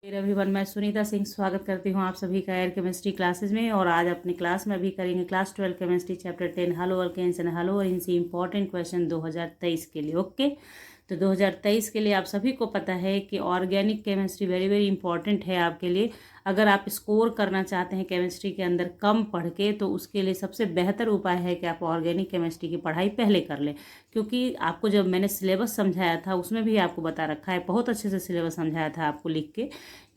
Everyone, मैं सुनीता सिंह स्वागत करती हूँ आप सभी का एयर केमिस्ट्री क्लासेस में। और आज अपनी क्लास में अभी करेंगे class 12 chemistry chapter 10 haloalkanes and haloarenes important question 2023 के लिए। ओके, तो 2023 के लिए आप सभी को पता है कि organic chemistry very very important है आपके लिए। अगर आप स्कोर करना चाहते हैं केमिस्ट्री के अंदर कम पढ़ के, तो उसके लिए सबसे बेहतर उपाय है कि आप ऑर्गेनिक केमिस्ट्री की पढ़ाई पहले कर लें। क्योंकि आपको जब मैंने सिलेबस समझाया था उसमें भी आपको बता रखा है, बहुत अच्छे से सिलेबस समझाया था आपको लिख के,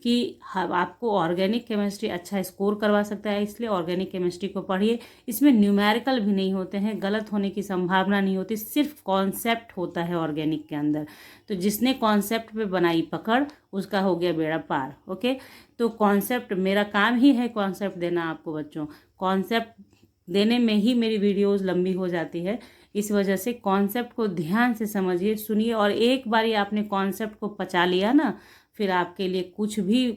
कि आपको ऑर्गेनिक केमिस्ट्री अच्छा स्कोर करवा सकता है। इसलिए ऑर्गेनिक केमिस्ट्री को पढ़िए। इसमें न्यूमेरिकल भी नहीं होते हैं, गलत होने की संभावना नहीं होती, सिर्फ कॉन्सेप्ट होता है ऑर्गेनिक के अंदर। तो जिसने कॉन्सेप्ट पे बनाई पकड़, उसका हो गया बेड़ा पार। ओके, तो कॉन्सेप्ट मेरा काम ही है, कॉन्सेप्ट देना आपको बच्चों। कॉन्सेप्ट देने में ही मेरी वीडियोस लंबी हो जाती है। इस वजह से कॉन्सेप्ट को ध्यान से समझिए, सुनिए, और एक बार आपने कॉन्सेप्ट को पचा लिया ना, फिर आपके लिए कुछ भी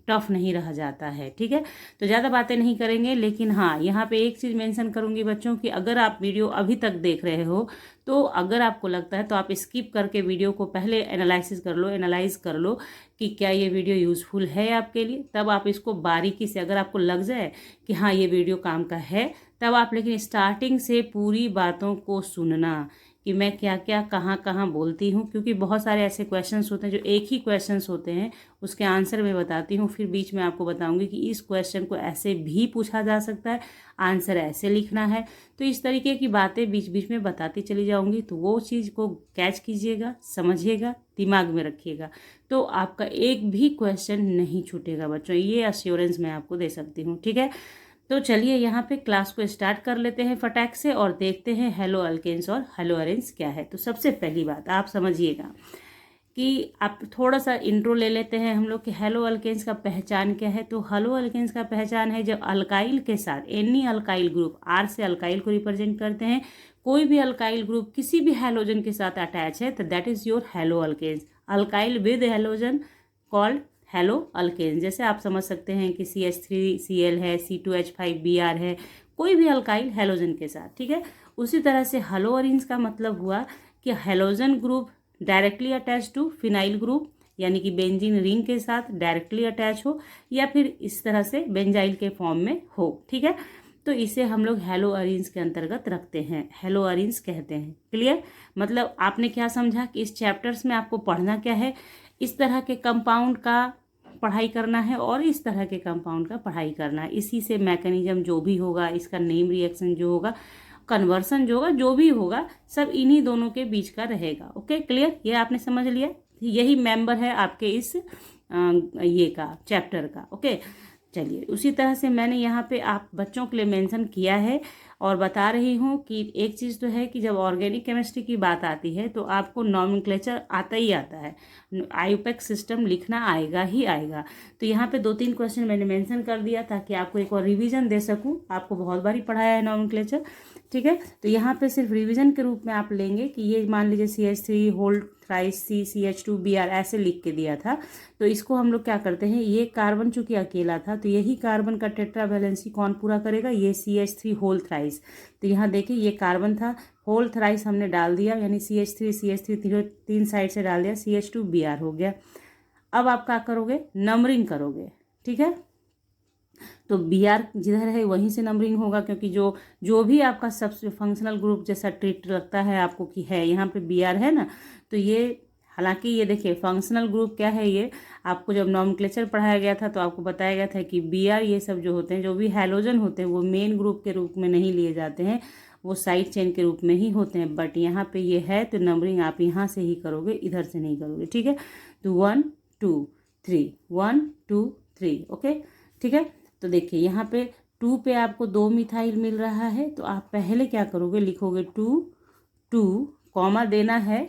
टफ नहीं रह जाता है। ठीक है, तो ज़्यादा बातें नहीं करेंगे, लेकिन हाँ, यहाँ पे एक चीज़ मेंशन करूँगी बच्चों कि अगर आप वीडियो अभी तक देख रहे हो, तो अगर आपको लगता है तो आप स्किप करके वीडियो को पहले एनालाइज कर लो कि क्या ये वीडियो यूज़फुल है आपके लिए। तब आप इसको बारीकी से, अगर आपको लग जाए कि हाँ ये वीडियो काम का है, तब आप लेकिन स्टार्टिंग से पूरी बातों को सुनना कि मैं क्या क्या कहाँ कहाँ बोलती हूँ। क्योंकि बहुत सारे ऐसे क्वेश्चंस होते हैं जो एक ही क्वेश्चंस होते हैं, उसके आंसर मैं बताती हूँ, फिर बीच में आपको बताऊँगी कि इस क्वेश्चन को ऐसे भी पूछा जा सकता है, आंसर ऐसे लिखना है। तो इस तरीके की बातें बीच बीच में बताती चली जाऊँगी, तो वो चीज़ को कैच कीजिएगा, समझिएगा, दिमाग में रखिएगा, तो आपका एक भी क्वेश्चन नहीं छूटेगा बच्चों। ये अश्योरेंस मैं आपको दे सकती हूँ। ठीक है, तो चलिए यहाँ पे क्लास को स्टार्ट कर लेते हैं फटाक से, और देखते हैं हेलो अल्केन्स और हेलो अरेन्स क्या है। तो सबसे पहली बात आप समझिएगा कि आप थोड़ा सा इंट्रो ले लेते हैं हम लोग कि हेलो अल्केन्स का पहचान क्या है। तो हेलो अल्केन्स का पहचान है जब अल्काइल के साथ, एनी अल्काइल ग्रुप, आर से अल्काइल को रिप्रेजेंट करते हैं, कोई भी अल्काइल ग्रुप किसी भी हैलोजन के साथ अटैच है, तो that is your haloalkanes. Alkyl with halogen called haloalkane. जैसे आप समझ सकते हैं कि CH3Cl है, C2H5Br है, कोई भी अल्काइल हेलोजन के साथ। ठीक है, उसी तरह से हेलो अरेन्स का मतलब हुआ कि halogen group directly attach to phenyl group, यानी कि बेंजीन रिंग के साथ डायरेक्टली अटैच हो, या फिर इस तरह से बेंजाइल के फॉर्म में हो। ठीक है, तो इसे हम लोग हेलो अरेन्स के अंतर्गत रखते हैं, हेलो अरेन्स कहते हैं। क्लियर? मतलब आपने क्या समझा कि इस चैप्टर्स में आपको पढ़ना क्या है, इस तरह के कंपाउंड का पढ़ाई करना है और इस तरह के कंपाउंड का पढ़ाई करना है। इसी से मैकेनिज्म जो भी होगा, इसका नेम रिएक्शन जो होगा, कन्वर्सन जो होगा, जो भी होगा, सब इन्हीं दोनों के बीच का रहेगा। Okay, clear? ये आपने समझ लिया, यही मेंबर है आपके इस ये का चैप्टर का। ओके, चलिए, उसी तरह से मैंने यहाँ पे आप बच्चों के लिए मेंशन किया है और बता रही हूँ कि एक चीज़ तो है कि जब ऑर्गेनिक केमिस्ट्री की बात आती है तो आपको नॉमेनक्लेचर आता ही आता है, आईयूपैक सिस्टम लिखना आएगा ही आएगा। तो यहाँ पे 2-3 क्वेश्चन मैंने मेंशन कर दिया ताकि आपको एक और रिवीजन दे सकूँ। आपको बहुत बारी पढ़ाया है नॉमेनक्लेचर। ठीक है, तो यहाँ पे सिर्फ रिवीजन के रूप में आप लेंगे कि ये मान लीजिए CH3 होल थ्राइस CH2Br ऐसे लिख के दिया था, तो इसको हम लोग क्या करते हैं, ये कार्बन चूंकि अकेला था, तो यही कार्बन का टेट्रावैलेंसी कौन पूरा करेगा, ये CH3 होल थ्राइस। तो यहाँ देखिए ये कार्बन था, होल थ्राइस हमने डाल दिया, यानी CH3 तीन साइड से डाल दिया, CH2Br हो गया। अब आप क्या करोगे, नंबरिंग करोगे। ठीक है, तो Br जिधर है वहीं से नंबरिंग होगा, क्योंकि जो भी आपका सबसे फंक्शनल ग्रुप जैसा ट्रीट लगता है आपको कि है, यहाँ पे Br है ना, तो ये, हालांकि ये देखिए फंक्शनल ग्रुप क्या है, ये आपको जब नॉमेनक्लेचर पढ़ाया गया था तो आपको बताया गया था कि Br ये सब जो होते हैं, जो भी हैलोजन होते हैं, वो मेन ग्रुप के रूप में नहीं लिए जाते हैं, वो साइड चेन के रूप में ही होते हैं। बट यहाँ पे ये है, तो नंबरिंग आप यहाँ से ही करोगे, इधर से नहीं करोगे। ठीक है, तो 1 2 3, 1 2 3। ओके, ठीक है, तो देखिए यहाँ पे 2 पे आपको 2 मिथाइल मिल रहा है, तो आप पहले क्या करोगे, लिखोगे 2 2, कॉमा देना है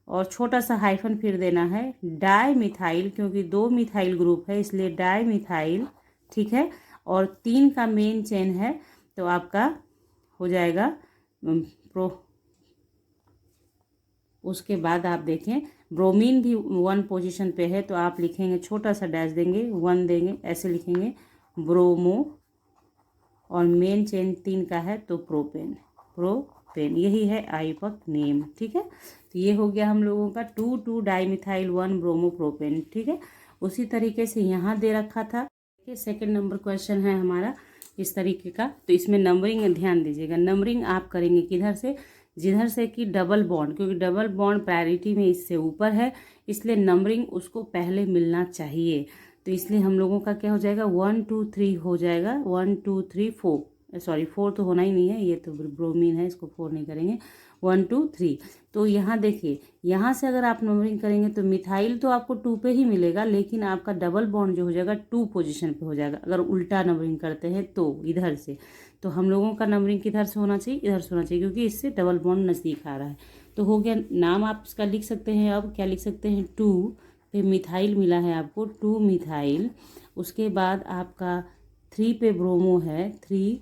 और छोटा सा हाइफन फिर देना है, डाई मिथाइल, क्योंकि 2 मिथाइल ग्रुप है इसलिए डाई मिथाइल। ठीक है, और 3 का मेन चेन है, तो आपका हो जाएगा प्रो। उसके बाद आप देखें ब्रोमीन भी 1 पोजीशन पे है, तो आप लिखेंगे, छोटा सा डैश देंगे, 1 देंगे, ऐसे लिखेंगे ब्रोमो, और मेन चेन 3 का है तो प्रोपेन, यही है आईयूपैक नेम। ठीक है, तो ये हो गया हम लोगों का 2 2 डाईमिथाइल 1 ब्रोमो प्रोपेन। ठीक है, उसी तरीके से यहाँ दे रखा था। सेकंड नंबर क्वेश्चन है हमारा इस तरीके का। तो इसमें नंबरिंग ध्यान दीजिएगा, नंबरिंग आप करेंगे किधर से, जिधर से कि डबल बॉन्ड, क्योंकि डबल बॉन्ड प्रायोरिटी में इससे ऊपर है, इसलिए नंबरिंग उसको पहले मिलना चाहिए। तो इसलिए हम लोगों का क्या हो जाएगा, 1 2 3 हो जाएगा, 1 2 3 4, सॉरी 4 तो होना ही नहीं है, ये तो ब्रोमीन है, इसको 4 नहीं करेंगे, 1 2 3। तो यहाँ देखिए, यहाँ से अगर आप नंबरिंग करेंगे तो मिथाइल तो आपको 2 पे ही मिलेगा, लेकिन आपका डबल बॉन्ड जो हो जाएगा 2 पोजीशन पे हो जाएगा अगर उल्टा नंबरिंग करते हैं तो इधर से। तो हम लोगों का नंबरिंग किधर से होना चाहिए, इधर से होना चाहिए, क्योंकि इससे डबल बॉन्ड नज़दीक आ रहा है। तो हो गया, नाम आप इसका लिख सकते हैं। अब क्या लिख सकते हैं, 2 पे मिथाइल मिला है आपको, 2 मिथाइल। उसके बाद आपका 3 पे ब्रोमो है, 3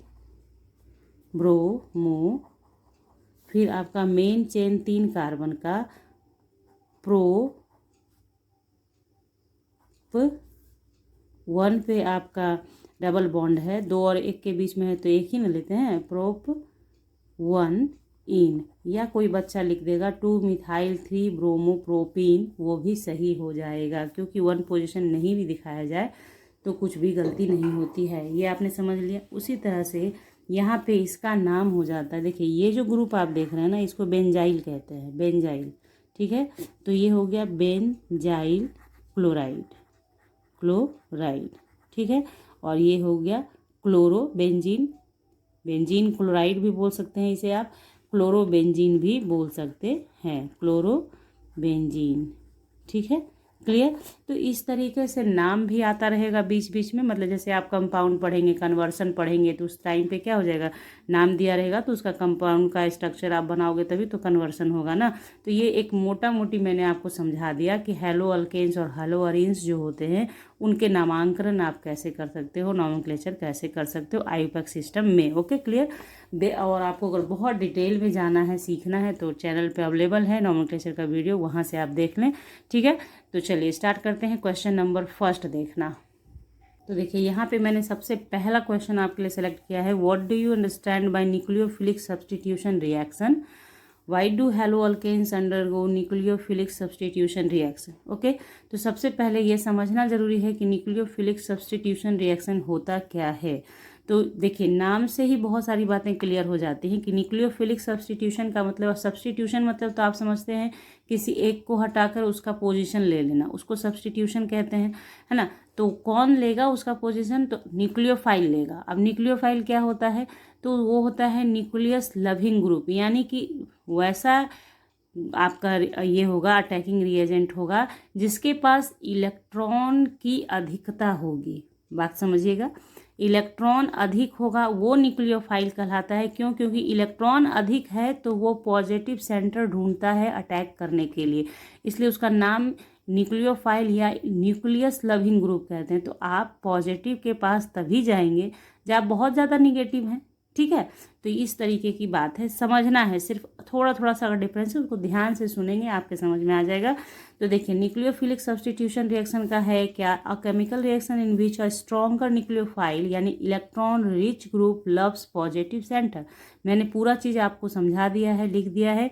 ब्रोमो। फिर आपका मेन चेन 3 कार्बन का प्रोप 1 पे आपका डबल बॉन्ड है, 2 और 1 के बीच में है तो एक ही ना लेते हैं, प्रोप 1 इन, या कोई बच्चा लिख देगा 2 मिथाइल 3 ब्रोमो प्रोपीन, वो भी सही हो जाएगा, क्योंकि 1 पोजीशन नहीं भी दिखाया जाए तो कुछ भी गलती नहीं होती है। ये आपने समझ लिया। उसी तरह से यहाँ पे इसका नाम हो जाता है, देखिए ये जो ग्रुप आप देख रहे हैं ना, इसको बेंजाइल कहते हैं, बेंजाइल, ठीक है। तो ये हो गया बेंजाइल क्लोराइड, क्लोराइड, ठीक है। और ये हो गया क्लोरो बेंजीन, बेंजीन क्लोराइड भी बोल सकते हैं इसे आप, क्लोरो बेंजीन भी बोल सकते हैं, क्लोरो बेंजीन, ठीक है, क्लियर। तो इस तरीके से नाम भी आता रहेगा बीच बीच में, मतलब जैसे आप कंपाउंड पढ़ेंगे, कन्वर्सन पढ़ेंगे, तो उस टाइम पे क्या हो जाएगा, नाम दिया रहेगा तो उसका कंपाउंड का स्ट्रक्चर आप बनाओगे तभी तो कन्वर्सन होगा ना। तो ये एक मोटा मोटी मैंने आपको समझा दिया कि हेलो अल्केन्स और हेलो अरीन्स जो होते हैं उनके नामांकन आप कैसे कर सकते हो, नॉमेनक्लेचर कैसे कर सकते हो आईयूपैक सिस्टम में। Okay, clear. और आपको अगर बहुत डिटेल में जाना है, सीखना है, तो चैनल पे अवेलेबल है नॉमेनक्लेचर का वीडियो, वहाँ से आप देख लें, ठीक है। तो चलिए स्टार्ट करते हैं। क्वेश्चन नंबर फर्स्ट देखना। तो देखिए यहाँ पे मैंने सबसे पहला क्वेश्चन आपके लिए सेलेक्ट किया है, what do you understand by nucleophilic substitution reaction, why do haloalkanes undergo nucleophilic substitution reaction. Okay, तो सबसे पहले ये समझना जरूरी है कि न्यूक्लियोफिलिक सब्स्टिट्यूशन रिएक्शन होता क्या है। तो देखिए नाम से ही बहुत सारी बातें क्लियर हो जाती हैं कि न्यूक्लियोफिलिक सब्स्टिट्यूशन का मतलब, सब्स्टिट्यूशन मतलब तो आप समझते हैं किसी एक को हटाकर उसका पोजीशन ले लेना, उसको सब्स्टिट्यूशन कहते हैं, है ना। तो कौन लेगा उसका पोजीशन, तो न्यूक्लियोफाइल लेगा। अब न्यूक्लियोफाइल क्या होता है, तो वो होता है न्यूक्लियस लविंग ग्रुप, यानी कि वैसा आपका ये होगा, अटैकिंग रिएजेंट होगा जिसके पास इलेक्ट्रॉन की अधिकता होगी। बात समझिएगा, इलेक्ट्रॉन अधिक होगा वो न्यूक्लियोफाइल कहलाता है। क्यों, क्योंकि इलेक्ट्रॉन अधिक है तो वो पॉजिटिव सेंटर ढूंढता है अटैक करने के लिए, इसलिए उसका नाम न्यूक्लियोफाइल या न्यूक्लियस लविंग ग्रुप कहते हैं। तो आप पॉजिटिव के पास तभी जाएंगे जब आप बहुत ज़्यादा निगेटिव हैं, ठीक है। तो इस तरीके की बात है, समझना है, सिर्फ थोड़ा थोड़ा सा अगर डिफरेंस है उसको ध्यान से सुनेंगे आपके समझ में आ जाएगा। तो देखिए न्यूक्लियोफिलिक सब्स्टिट्यूशन रिएक्शन का है क्या, a chemical reaction in which a stronger nucleophile यानी electron rich group loves positive centre. मैंने पूरा चीज़ आपको समझा दिया है, लिख दिया है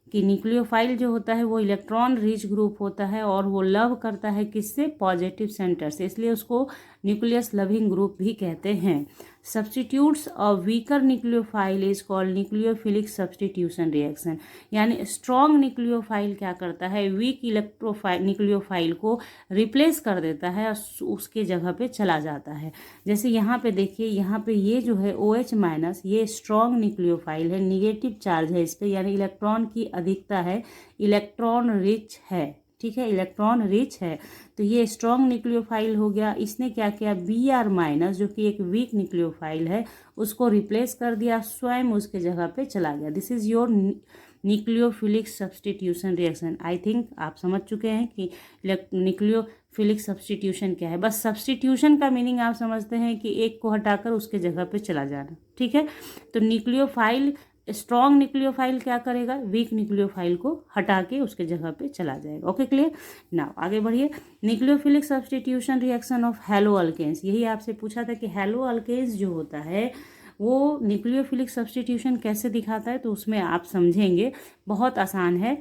कि न्यूक्लियोफाइल जो होता है वो इलेक्ट्रॉन रिच ग्रुप होता है और वो लव करता है किससे, पॉजिटिव सेंटर से, इसलिए उसको न्यूक्लियस लविंग ग्रुप भी कहते हैं। Substitutes a weaker nucleophile is called nucleophilic substitution reaction, यानी स्ट्रॉन्ग न्यूक्लियोफाइल क्या करता है, वीक न्यूक्लियोफाइल को रिप्लेस कर देता है और उसके जगह पे चला जाता है। जैसे यहाँ पे देखिए, यहाँ पे ये जो है OH माइनस, ये स्ट्रॉन्ग न्यूक्लियोफाइल है, निगेटिव चार्ज है इस पर, यानी इलेक्ट्रॉन की अधिकता है, इलेक्ट्रॉन रिच है, ठीक है, इलेक्ट्रॉन रिच है। तो ये स्ट्रॉन्ग न्यूक्लियोफाइल हो गया। इसने क्या किया, Br माइनस जो कि एक वीक न्यूक्लियोफाइल है उसको रिप्लेस कर दिया, स्वयं उसके जगह पे चला गया। This is your nucleophilic substitution reaction. I think आप समझ चुके हैं कि न्यूक्लियोफिलिक सब्स्टिट्यूशन क्या है। बस सब्स्टिट्यूशन का मीनिंग आप समझते हैं कि एक को हटाकर उसके जगह पे चला जाना, ठीक है। तो न्यूक्लियोफाइल, स्ट्रॉन्ग न्यूक्लियोफाइल क्या करेगा, वीक न्यूक्लियोफाइल को हटा के उसके जगह पे चला जाएगा। Okay, clear. नाउ आगे बढ़िए। Nucleophilic substitution reaction of haloalkanes, यही आपसे पूछा था कि हेलो अल्केन्स जो होता है वो न्यूक्लियोफिलिक सब्स्टिट्यूशन कैसे दिखाता है, तो उसमें आप समझेंगे, बहुत आसान है।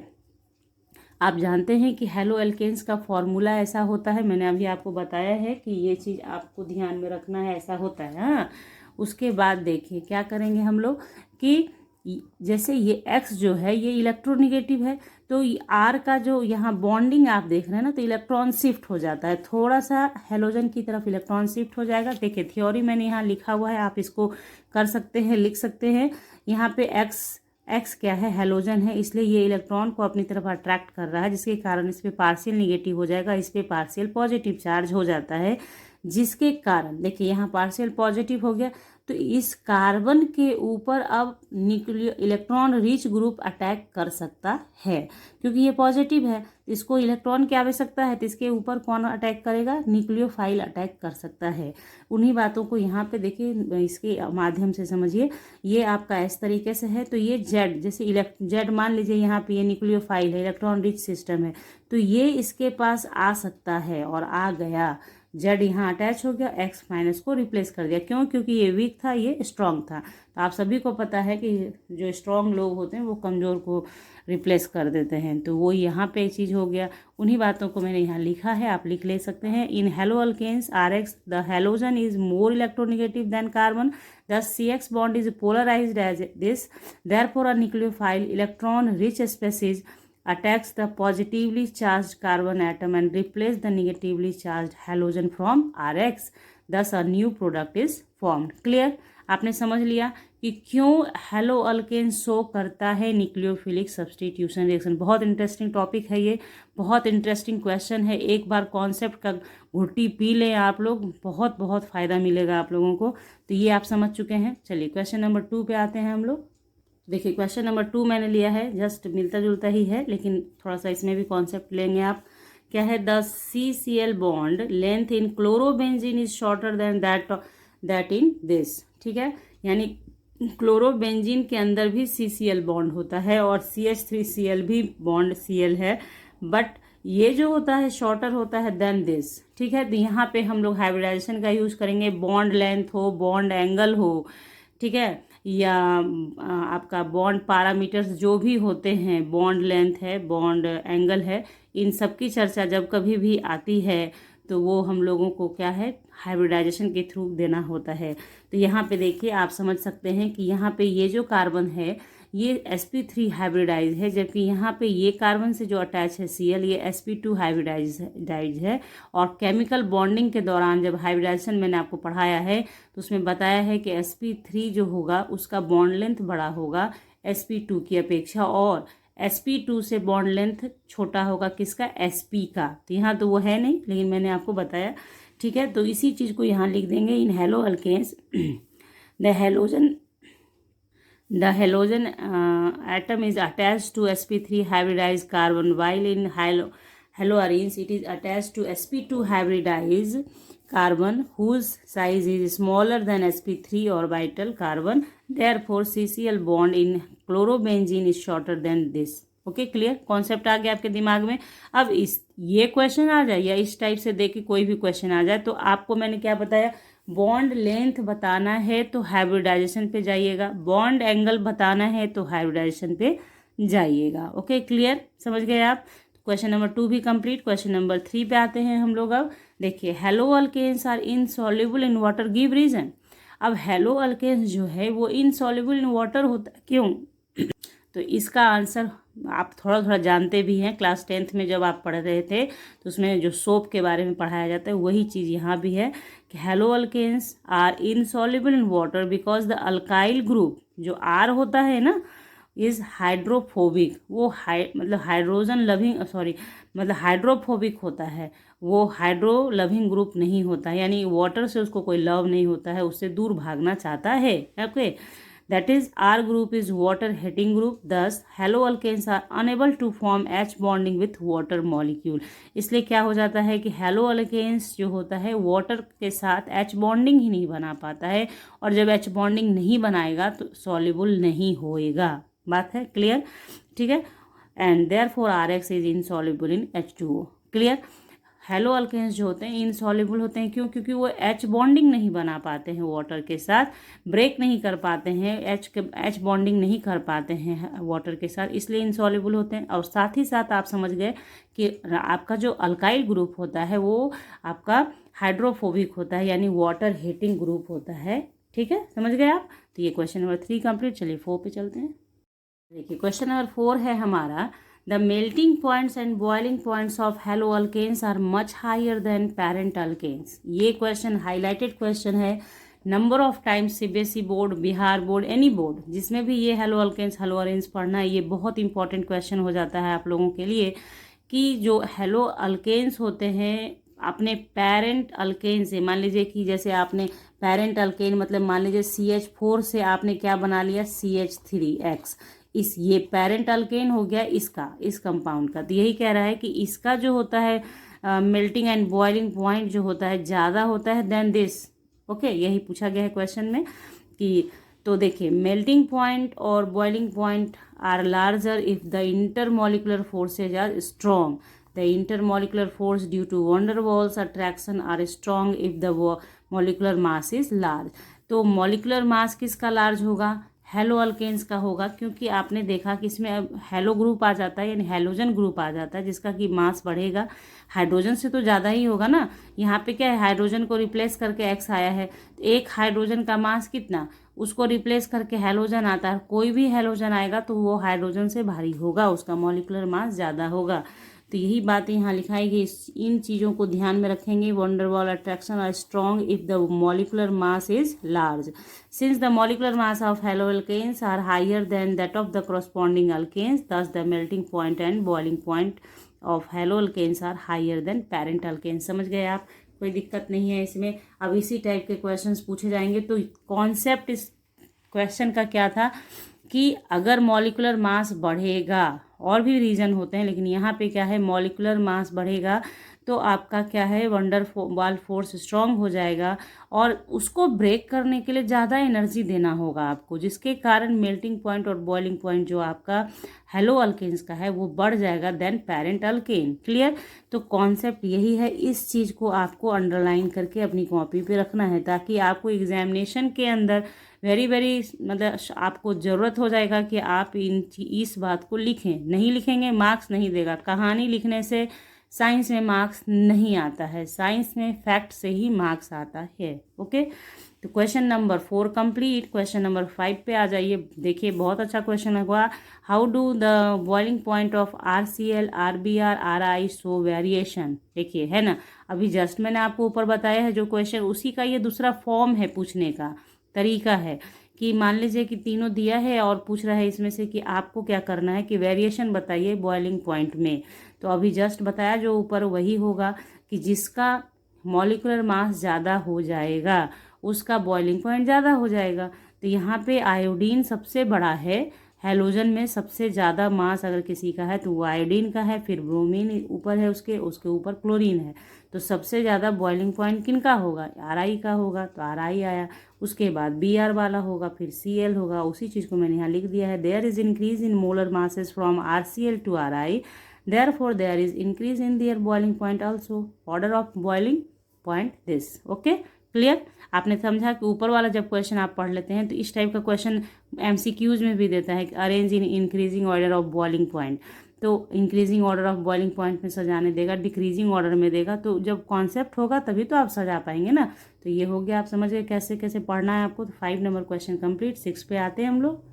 आप जानते हैं कि हेलो एल्केन्स का फॉर्मूला ऐसा होता है, मैंने अभी आपको बताया है कि ये चीज़ आपको ध्यान में रखना है, ऐसा होता है। हाँ, उसके बाद देखिए क्या करेंगे हम लोग कि जैसे ये X जो है ये इलेक्ट्रोनिगेटिव है, तो R का जो यहाँ बॉन्डिंग आप देख रहे हैं ना, तो इलेक्ट्रॉन शिफ्ट हो जाता है, थोड़ा सा हेलोजन की तरफ इलेक्ट्रॉन शिफ्ट हो जाएगा। देखिए थ्योरी मैंने यहाँ लिखा हुआ है, आप इसको कर सकते हैं, लिख सकते हैं। यहाँ पे एक्स क्या है, हेलोजन है, इसलिए ये इलेक्ट्रॉन को अपनी तरफ अट्रैक्ट कर रहा है, जिसके कारण इस पे पार्शियल निगेटिव हो जाएगा, इस पे पार्शियल पॉजिटिव चार्ज हो जाता है, जिसके कारण देखिए यहाँ पार्शियल पॉजिटिव हो गया। तो इस कार्बन के ऊपर अब nucleo electron rich group attack कर सकता है, क्योंकि ये पॉजिटिव है, इसको इलेक्ट्रॉन की आवश्यकता है, तो इसके ऊपर कौन अटैक करेगा, न्यूक्लियोफाइल अटैक कर सकता है। उन्हीं बातों को यहाँ पे देखिए, इसके माध्यम से समझिए। ये आपका इस तरीके से है, तो ये जेड, जैसे जेड मान लीजिए यहाँ पे ये न्यूक्लियोफाइल है, इलेक्ट्रॉन रिच सिस्टम है, तो ये इसके पास आ सकता है और आ गया। जेड यहाँ अटैच हो गया, एक्स माइनस को रिप्लेस कर दिया, क्यों, क्योंकि ये वीक था, ये स्ट्रांग था। तो आप सभी को पता है कि जो स्ट्रांग लोग होते हैं वो कमज़ोर को रिप्लेस कर देते हैं, तो वो यहाँ पे चीज़ हो गया। उन्हीं बातों को मैंने यहाँ लिखा है, आप लिख ले सकते हैं। In haloalkanes RX the halogen is more electronegative than carbon, thus CX bond is polarized as this, therefore a nucleophile electron rich species attacks the positively charged carbon atom and replace the negatively charged halogen from RX, thus a new product is formed। Clear, आपने समझ लिया कि क्यों hello alkane show करता है nucleophilic substitution reaction. बहुत interesting topic है ये, बहुत इंटरेस्टिंग क्वेश्चन है। एक बार कॉन्सेप्ट का घुट्टी पी लें आप लोग, बहुत बहुत फ़ायदा मिलेगा आप लोगों को। तो ये आप समझ चुके हैं। चलिए क्वेश्चन नंबर 2 पे आते हैं हम लोग। देखिए क्वेश्चन नंबर 2 मैंने लिया है, जस्ट मिलता जुलता ही है, लेकिन थोड़ा सा इसमें भी कॉन्सेप्ट लेंगे आप। क्या है, the CCl bond length in chlorobenzene is shorter than that in this. ठीक है, यानी क्लोरोबेंजीन के अंदर भी CCl बॉन्ड होता है और CH3Cl भी बॉन्ड Cl है, बट ये जो होता है शॉर्टर होता है देन दिस। ठीक है, तो यहाँ पे हम लोग हाइब्रिडाइजेशन का यूज करेंगे, बॉन्ड लेंथ हो, बॉन्ड एंगल हो, ठीक है, या आपका बॉन्ड पैरामीटर्स जो भी होते हैं, बॉन्ड लेंथ है, बॉन्ड एंगल है, इन सब की चर्चा जब कभी भी आती है तो वो हम लोगों को क्या है, हाइब्रिडाइजेशन के थ्रू देना होता है। तो यहाँ पे देखिए आप समझ सकते हैं कि यहाँ पे ये जो कार्बन है ये sp3 हाइब्रिडाइज है, जबकि यहाँ पे ये कार्बन से जो अटैच है Cl ये sp2 हाइब्रिडाइज है। और केमिकल बॉन्डिंग के दौरान जब हाइब्रिडाइजेशन मैंने आपको पढ़ाया है तो उसमें बताया है कि sp3 जो होगा उसका बॉन्ड लेंथ बड़ा होगा sp2 की अपेक्षा, और sp2 से बॉन्ड लेंथ छोटा होगा किसका, sp का। तो यहाँ तो वो है नहीं, लेकिन मैंने आपको बताया। ठीक है, तो इसी चीज़ को यहाँ लिख देंगे। In haloalkanes the halogen atom is attached to sp3 hybridized carbon, while in haloarenes it is attached to sp2 hybridized carbon whose size is smaller than sp3 orbital carbon, therefore CCl bond in chlorobenzene is shorter than this। Okay, clear, concept आ गया आपके दिमाग में। अब ये question आ जाए या इस टाइप से देख के कोई भी क्वेश्चन आ जाए तो आपको मैंने क्या बताया, बॉन्ड लेंथ बताना है तो हाइब्रिडाइजेशन पे जाइएगा, बॉन्ड एंगल बताना है तो हाइब्रिडाइजेशन पे जाइएगा। ओके, क्लियर, समझ गए आप। क्वेश्चन नंबर 2 भी कंप्लीट। क्वेश्चन नंबर 3 पे आते हैं हम लोग। अब देखिए, haloalkanes are insoluble in water, give reason. अब हेलो अल्केन्स जो है वो इनसॉल्युबल इन वाटर होता है, क्यों? तो इसका आंसर आप थोड़ा थोड़ा जानते भी हैं, क्लास 10th में जब आप पढ़ रहे थे तो उसमें जो सोप के बारे में पढ़ाया जाता है वही चीज़ यहाँ भी है कि haloalkanes are insoluble in water because the alkyl group जो R होता है ना इज़ हाइड्रोफोबिक। वो मतलब हाइड्रोजन लविंग मतलब हाइड्रोफोबिक होता है, वो हाइड्रो लविंग ग्रुप नहीं होता, यानी वाटर से उसको कोई लव नहीं होता है, उससे दूर भागना चाहता है। Okay, that is R group is water hating group, thus haloalkanes are unable to form H bonding with water molecule। इसलिए क्या हो जाता है कि haloalkanes जो होता है वाटर के साथ H bonding ही नहीं बना पाता है, और जब H bonding नहीं बनाएगा तो soluble नहीं होएगा। बात है क्लियर? ठीक है, and therefore RX is insoluble in H2O। Clear? Haloalkanes जो होते हैं इनसॉल्युबल होते हैं। क्यों? क्योंकि वो एच बॉन्डिंग नहीं बना पाते हैं वाटर के साथ, ब्रेक नहीं कर पाते हैं, एच बॉन्डिंग नहीं कर पाते हैं वाटर के साथ, इसलिए इनसॉल्युबल होते हैं। और साथ ही साथ आप समझ गए कि आपका जो अल्काइल ग्रुप होता है वो आपका हाइड्रोफोबिक होता है, यानी वाटर हीटिंग ग्रुप होता है। ठीक है, समझ गए आप? तो ये क्वेश्चन नंबर 3 कंप्लीट। चलिए 4 पे चलते हैं। देखिए क्वेश्चन नंबर 4 है हमारा, the melting points and boiling points of haloalkanes are much higher than parent alkanes. ये क्वेश्चन हाईलाइटेड क्वेश्चन है। Number of times CBSE board, Bihar board, any board जिसमें भी ये हेलो अल्केन्स हेलो अरेन्स पढ़ना है, ये बहुत इंपॉर्टेंट क्वेश्चन हो जाता है आप लोगों के लिए कि जो हेलो अल्केन्स होते हैं अपने पेरेंट अल्केन से, मान लीजिए कि जैसे आपने पेरेंट अल्केन मतलब मान लीजिए CH4 से आपने क्या बना लिया CH3X, इस ये पेरेंट अल्केन हो गया इसका, इस कंपाउंड का। तो यही कह रहा है कि इसका जो होता है मेल्टिंग एंड बॉइलिंग पॉइंट जो होता है ज़्यादा होता है देन दिस। ओके, यही पूछा गया है क्वेश्चन में कि तो देखिए मेल्टिंग पॉइंट और boiling point are larger if the intermolecular forces are strong. The intermolecular force due to van der Waals attraction are strong if the molecular mass is large। तो molecular mass किसका large होगा? Hello alkanes का होगा, क्योंकि आपने देखा कि इसमें अब हेलो ग्रुप आ जाता है, यानी हेलोजन ग्रुप आ जाता है जिसका कि मास बढ़ेगा। हाइड्रोजन से तो ज़्यादा ही होगा ना। यहाँ पे क्या है, हाइड्रोजन को रिप्लेस करके एक्स आया है, तो एक हाइड्रोजन का मास कितना, उसको रिप्लेस करके हेलोजन आता है। कोई भी हेलोजन आएगा तो वो हाइड्रोजन से भारी होगा, उसका मॉलिक्यूलर मास ज़्यादा होगा। तो यही बात यहाँ लिखाई गई, इन चीज़ों को ध्यान में रखेंगे। van der Waals attraction are strong if the molecular mass is large। Since the molecular mass of haloalkanes are higher than that of the corresponding alkanes, thus the melting point and boiling point of haloalkanes are higher than parent alkanes। समझ गए आप? कोई दिक्कत नहीं है इसमें। अब इसी टाइप के क्वेश्चंस पूछे जाएंगे। तो कॉन्सेप्ट इस क्वेश्चन का क्या था कि अगर मॉलिक्यूलर मास बढ़ेगा, और भी रीजन होते हैं लेकिन यहाँ पे क्या है, मॉलिक्यूलर मास बढ़ेगा तो आपका क्या है, van der Waals force strong हो जाएगा और उसको ब्रेक करने के लिए ज़्यादा एनर्जी देना होगा आपको, जिसके कारण मेल्टिंग पॉइंट और बॉइलिंग पॉइंट जो आपका हेलो अल्केन्स का है वो बढ़ जाएगा देन पेरेंट अल्केन। क्लियर? तो कॉन्सेप्ट यही है, इस चीज़ को आपको अंडरलाइन करके अपनी कॉपी पे रखना है ताकि आपको एग्जामिनेशन के अंदर वेरी मतलब आपको ज़रूरत हो जाएगा कि आप इस बात को लिखें। नहीं लिखेंगे मार्क्स नहीं देगा। कहानी लिखने से साइंस में मार्क्स नहीं आता है, साइंस में फैक्ट से ही मार्क्स आता है। ओके, तो question number 4 complete. Question number 5 पे आ जाइए। देखिए बहुत अच्छा क्वेश्चन हुआ, how do the boiling point of RCl, RBr, RI show variation. देखिए है ना, अभी जस्ट मैंने आपको ऊपर बताया है जो क्वेश्चन, उसी का ये दूसरा फॉर्म है, पूछने का तरीका है कि मान लीजिए कि तीनों दिया है और पूछ रहा है इसमें से कि आपको क्या करना है कि वेरिएशन बताइए बॉइलिंग पॉइंट में। तो अभी जस्ट बताया जो ऊपर वही होगा कि जिसका मॉलिक्यूलर मास ज़्यादा हो जाएगा उसका बॉइलिंग पॉइंट ज़्यादा हो जाएगा। तो यहाँ पे आयोडीन सबसे बड़ा है, हेलोजन में सबसे ज़्यादा मास अगर किसी का है तो वो आयोडीन का है, फिर ब्रोमीन ऊपर है उसके ऊपर क्लोरीन है। तो सबसे ज़्यादा बॉइलिंग पॉइंट किनका होगा? RI का होगा, तो RI आया। उसके बाद Br वाला होगा, फिर Cl होगा। उसी चीज़ को मैंने यहाँ लिख दिया है, there is increase in molar masses from RCl to RI, therefore there is increase in their boiling point also, order of boiling point this. Okay, clear? आपने समझा कि ऊपर वाला जब क्वेश्चन आप पढ़ लेते हैं तो इस टाइप का क्वेश्चन MCQs में भी देता है, arrange in increasing order of boiling point. तो increasing order of boiling point में सजाने देगा, डिक्रीजिंग ऑर्डर में देगा। तो जब कॉन्सेप्ट होगा तभी तो आप सजा पाएंगे ना। तो ये हो गया, आप समझ गए कैसे कैसे पढ़ना है आपको। तो 5 नंबर क्वेश्चन कंप्लीट। 6 पे आते हैं हम लोग।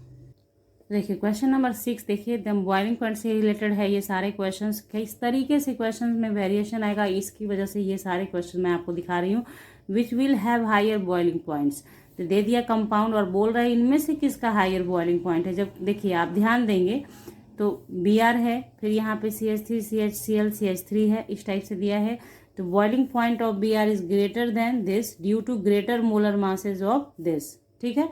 देखिए क्वेश्चन नंबर 6, देखिए द बॉइलिंग पॉइंट से रिलेटेड है ये सारे क्वेश्चंस। किस तरीके से क्वेश्चंस में वेरिएशन आएगा इसकी वजह से ये सारे क्वेश्चन मैं आपको दिखा रही हूँ। Which will have higher boiling points, तो दे दिया कंपाउंड और बोल रहा है इनमें से किसका हायर बॉइलिंग पॉइंट है। जब देखिए आप ध्यान देंगे तो Br है, फिर यहाँ पे CH3, CHCl, CH3 है, इस टाइप से दिया है। तो boiling point of Br is greater than this due to greater molar masses of this. ठीक है,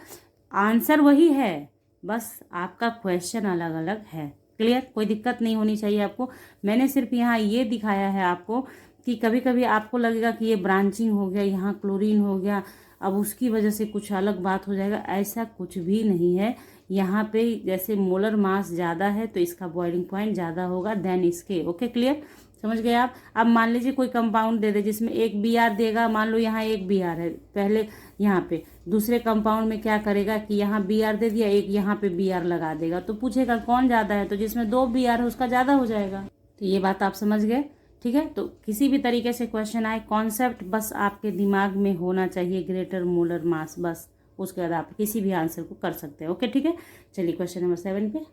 आंसर वही है, बस आपका क्वेश्चन अलग अलग है। क्लियर? कोई दिक्कत नहीं होनी चाहिए आपको। मैंने सिर्फ यहाँ ये दिखाया है आपको कि कभी कभी आपको लगेगा कि ये ब्रांचिंग हो गया, यहाँ क्लोरीन हो गया, अब उसकी वजह से कुछ अलग बात हो जाएगा, ऐसा कुछ भी नहीं है। यहाँ पे जैसे मोलर मास ज़्यादा है तो इसका बॉइलिंग पॉइंट ज़्यादा होगा देन इसके। Okay, clear? समझ गए आप। अब मान लीजिए कोई कंपाउंड दे दे जिसमें एक बी आर देगा, मान लो यहाँ एक बी आर है, पहले यहाँ पे दूसरे कंपाउंड में क्या करेगा कि यहाँ बी आर दे दिया, एक यहाँ पे बी आर लगा देगा, तो पूछेगा कौन ज़्यादा है, तो जिसमें 2 बी आर है उसका ज़्यादा हो जाएगा। तो ये बात आप समझ गए, ठीक है। तो किसी भी तरीके से क्वेश्चन आए, कॉन्सेप्ट बस आपके दिमाग में होना चाहिए, ग्रेटर मोलर मास, बस उसके बाद आप किसी भी आंसर को कर सकते हैं। ओके, ठीक है। चलिए क्वेश्चन नंबर 7 पे।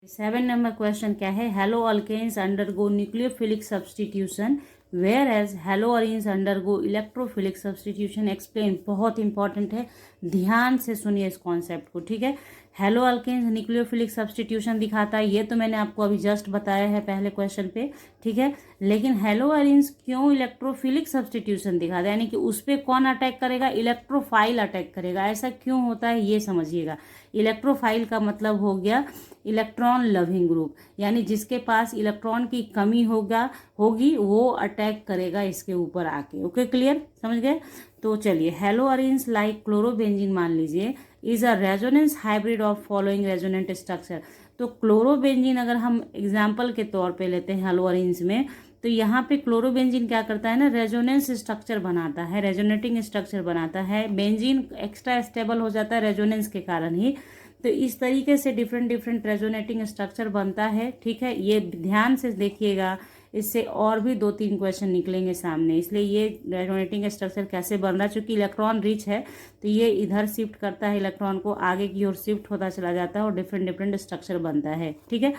7 नंबर क्वेश्चन क्या है, haloalkanes undergo nucleophilic substitution whereas haloarenes undergo electrophilic substitution, explain. बहुत इंपॉर्टेंट है, ध्यान से सुनिए इस कॉन्सेप्ट को, ठीक है। हेलो अल्केन्स न्यूक्लियोफिलिक सब्सटीट्यूशन दिखाता है, ये तो मैंने आपको अभी जस्ट बताया है पहले क्वेश्चन पे, ठीक है। लेकिन हेलो अरीन्स क्यों इलेक्ट्रोफिलिक सब्सटीट्यूशन दिखाता है, यानी कि उस पर कौन अटैक करेगा, इलेक्ट्रोफाइल अटैक करेगा, ऐसा क्यों होता है ये समझिएगा। इलेक्ट्रोफाइल का मतलब हो गया इलेक्ट्रॉन लविंग ग्रुप, यानी जिसके पास इलेक्ट्रॉन की कमी होगी वो अटैक करेगा इसके ऊपर आके। ओके, क्लियर, समझ गए। तो चलिए, हेलो अरीन्स लाइक क्लोरोबेंजीन मान लीजिए is a resonance hybrid of following resonant structure. तो क्लोरोबेंजीन अगर हम एग्जाम्पल के तौर पे लेते हैं हेलो अरीन्स में, तो यहाँ पे क्लोरोबेंजीन क्या करता है ना, रेजोनेंस स्ट्रक्चर बनाता है, रेजोनेटिंग स्ट्रक्चर बनाता है। बेंजीन एक्स्ट्रा स्टेबल हो जाता है रेजोनेंस के कारण ही। तो इस तरीके से डिफरेंट डिफरेंट रेजोनेटिंग स्ट्रक्चर बनता है, ठीक है। ये ध्यान से देखिएगा, इससे और भी 2-3 क्वेश्चन निकलेंगे सामने। इसलिए ये रेजोनेटिंग स्ट्रक्चर कैसे बन रहा है, चूंकि इलेक्ट्रॉन रिच है तो ये इधर शिफ्ट करता है, इलेक्ट्रॉन को आगे की ओर शिफ्ट होता चला जाता है और डिफरेंट डिफरेंट स्ट्रक्चर बनता है, ठीक है।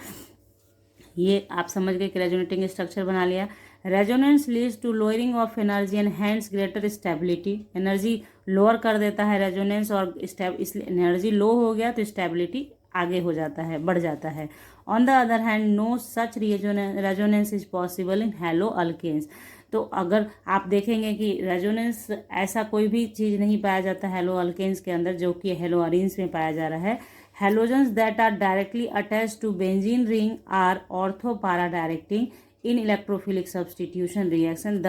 ये आप समझ गए कि रेजोनेटिंग स्ट्रक्चर बना लिया। Resonance leads to lowering of energy and hence greater stability, energy lower कर देता है रेजोनेंस, और इसलिए एनर्जी लो हो गया तो स्टेबिलिटी आगे हो जाता है, बढ़ जाता है। On the other hand no such resonance is possible in haloalkanes. तो अगर आप देखेंगे कि रेजोनेंस ऐसा कोई भी चीज़ नहीं पाया जाता हेलो अल्केन्स के अंदर जो कि हेलो अरीन्स में पाया जा रहा है। Halogens that are directly attached to benzene ring are ortho-para directing in electrophilic substitution reaction.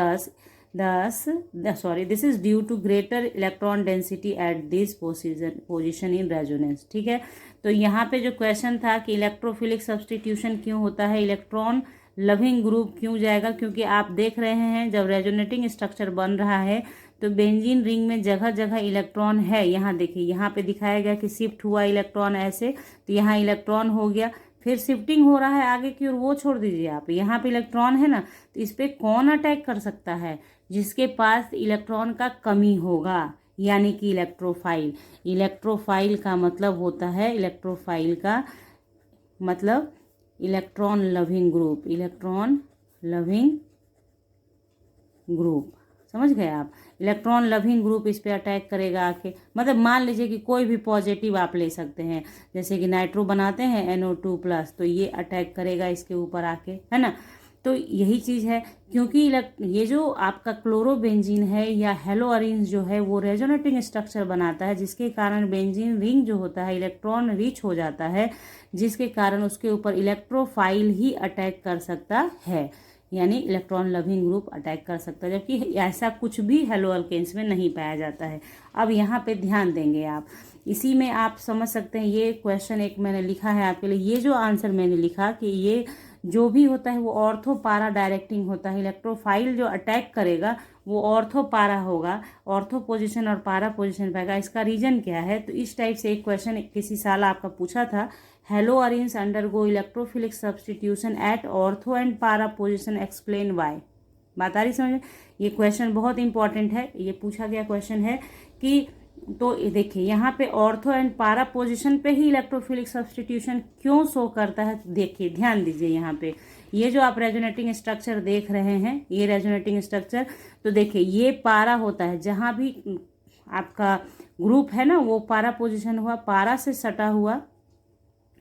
This is due to greater electron density at this position in resonance. ठीक है, तो यहाँ पे जो क्वेश्चन था कि इलेक्ट्रोफिलिक सब्सटीट्यूशन क्यों होता है, इलेक्ट्रॉन लविंग ग्रुप क्यों जाएगा, क्योंकि आप देख रहे हैं जब रेजोनेटिंग स्ट्रक्चर बन रहा है तो बेंजीन रिंग में जगह जगह इलेक्ट्रॉन है। यहाँ देखिए, यहाँ पे दिखाया गया कि शिफ्ट हुआ इलेक्ट्रॉन ऐसे, तो यहाँ इलेक्ट्रॉन हो गया, फिर शिफ्टिंग हो रहा है आगे की ओर, वो छोड़ दीजिए आप, यहाँ पे इलेक्ट्रॉन है ना, तो इस पे कौन अटैक कर सकता है, जिसके पास इलेक्ट्रॉन का कमी होगा, यानी कि इलेक्ट्रोफाइल। इलेक्ट्रोफाइल का मतलब होता है, इलेक्ट्रोफाइल का मतलब electron loving group, electron loving group, समझ गए आप। इलेक्ट्रॉन लविंग ग्रुप इस पे अटैक करेगा आके, मतलब मान लीजिए कि कोई भी पॉजिटिव आप ले सकते हैं, जैसे कि नाइट्रो बनाते हैं NO2+, तो ये अटैक करेगा इसके ऊपर आके, है ना। तो यही चीज़ है, क्योंकि ये जो आपका क्लोरोबेंजीन है या हेलो अरीन्स जो है वो रेजोनेटिंग स्ट्रक्चर बनाता है, जिसके कारण बेंजीन रिंग जो होता है इलेक्ट्रॉन रिच हो जाता है, जिसके कारण उसके ऊपर इलेक्ट्रोफाइल ही अटैक कर सकता है, यानी इलेक्ट्रॉन लविंग ग्रुप अटैक कर सकता है, जबकि ऐसा कुछ भी हेलो अल्केन्स में नहीं पाया जाता है। अब यहाँ पे ध्यान देंगे आप, इसी में आप समझ सकते हैं, ये क्वेश्चन एक मैंने लिखा है आपके लिए, ये जो आंसर मैंने लिखा कि ये जो भी होता है वो ऑर्थो पारा डायरेक्टिंग होता है, इलेक्ट्रोफाइल जो अटैक करेगा वो ऑर्थो पारा होगा, ऑर्थो पोजीशन और पारा पोजीशन पाएगा। इसका रीजन क्या है, तो इस टाइप से एक क्वेश्चन किसी साल आपका पूछा था, haloarenes undergo electrophilic substitution at ortho and para position, explain why. बात आ रही समझ में। ये क्वेश्चन बहुत इंपॉर्टेंट है, ये पूछा गया क्वेश्चन है कि, तो देखिए यहाँ पे ऑर्थो एंड पारा पोजीशन पे ही इलेक्ट्रोफिलिक सब्सटीट्यूशन क्यों शो करता है, देखिए ध्यान दीजिए यहाँ पे, ये जो आप रेजोनेटिंग स्ट्रक्चर देख रहे हैं, ये रेजोनेटिंग स्ट्रक्चर, तो देखिए ये पारा होता है, जहाँ भी आपका ग्रुप है ना वो पारा पोजीशन हुआ, पारा से सटा हुआ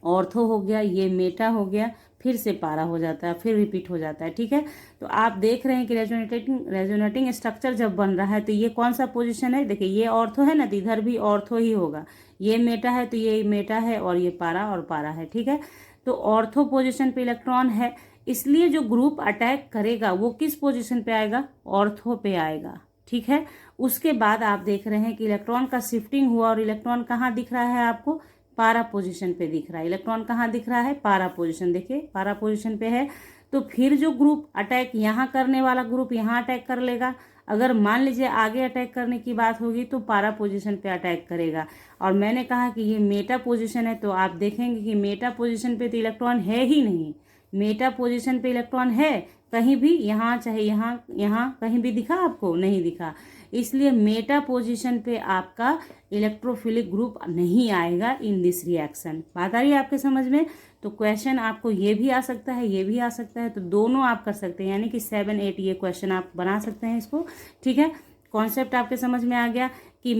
ऑर्थो हो गया, ये मेटा हो गया, फिर से पारा हो जाता है, फिर रिपीट हो जाता है, ठीक है। तो आप देख रहे हैं कि रेजोनेटिंग स्ट्रक्चर जब बन रहा है तो ये कौन सा पोजीशन है, देखिए ये ऑर्थो है ना, तो इधर भी ऑर्थो ही होगा, ये मेटा है तो ये मेटा है, और ये पारा और पारा है, ठीक है। तो ऑर्थो पोजीशन पे इलेक्ट्रॉन है, इसलिए जो ग्रुप अटैक करेगा वो किस पोजीशन पे आएगा, ऑर्थो पे आएगा, ठीक है। उसके बाद आप देख रहे हैं कि इलेक्ट्रॉन का शिफ्टिंग हुआ, और इलेक्ट्रॉन कहाँ दिख रहा है आपको, पारा पोजीशन पे दिख रहा है। इलेक्ट्रॉन कहाँ दिख रहा है, पारा पोजीशन, देखिए पारा पोजीशन पे है। तो फिर जो ग्रुप अटैक यहाँ करने वाला ग्रुप यहाँ अटैक कर लेगा। अगर मान लीजिए आगे अटैक करने की बात होगी तो पारा पोजीशन पे अटैक करेगा। और मैंने कहा कि ये मेटा पोजीशन है, तो आप देखेंगे कि मेटा पोजीशन पे तो इलेक्ट्रॉन है ही नहीं। मेटा पोजीशन पे इलेक्ट्रॉन है कहीं भी, यहाँ चाहे यहाँ यहाँ कहीं भी दिखा आपको? नहीं दिखा। इसलिए मेटा पोजीशन पे आपका इलेक्ट्रोफिलिक ग्रुप नहीं आएगा इन दिस रिएक्शन। बात आ रही है आपके समझ में? तो क्वेश्चन आपको ये भी आ सकता है, ये भी आ सकता है, तो दोनों आप कर सकते हैं, यानी कि 7, 8 ये क्वेश्चन आप बना सकते हैं इसको। ठीक है, कॉन्सेप्ट आपके समझ में आ गया कि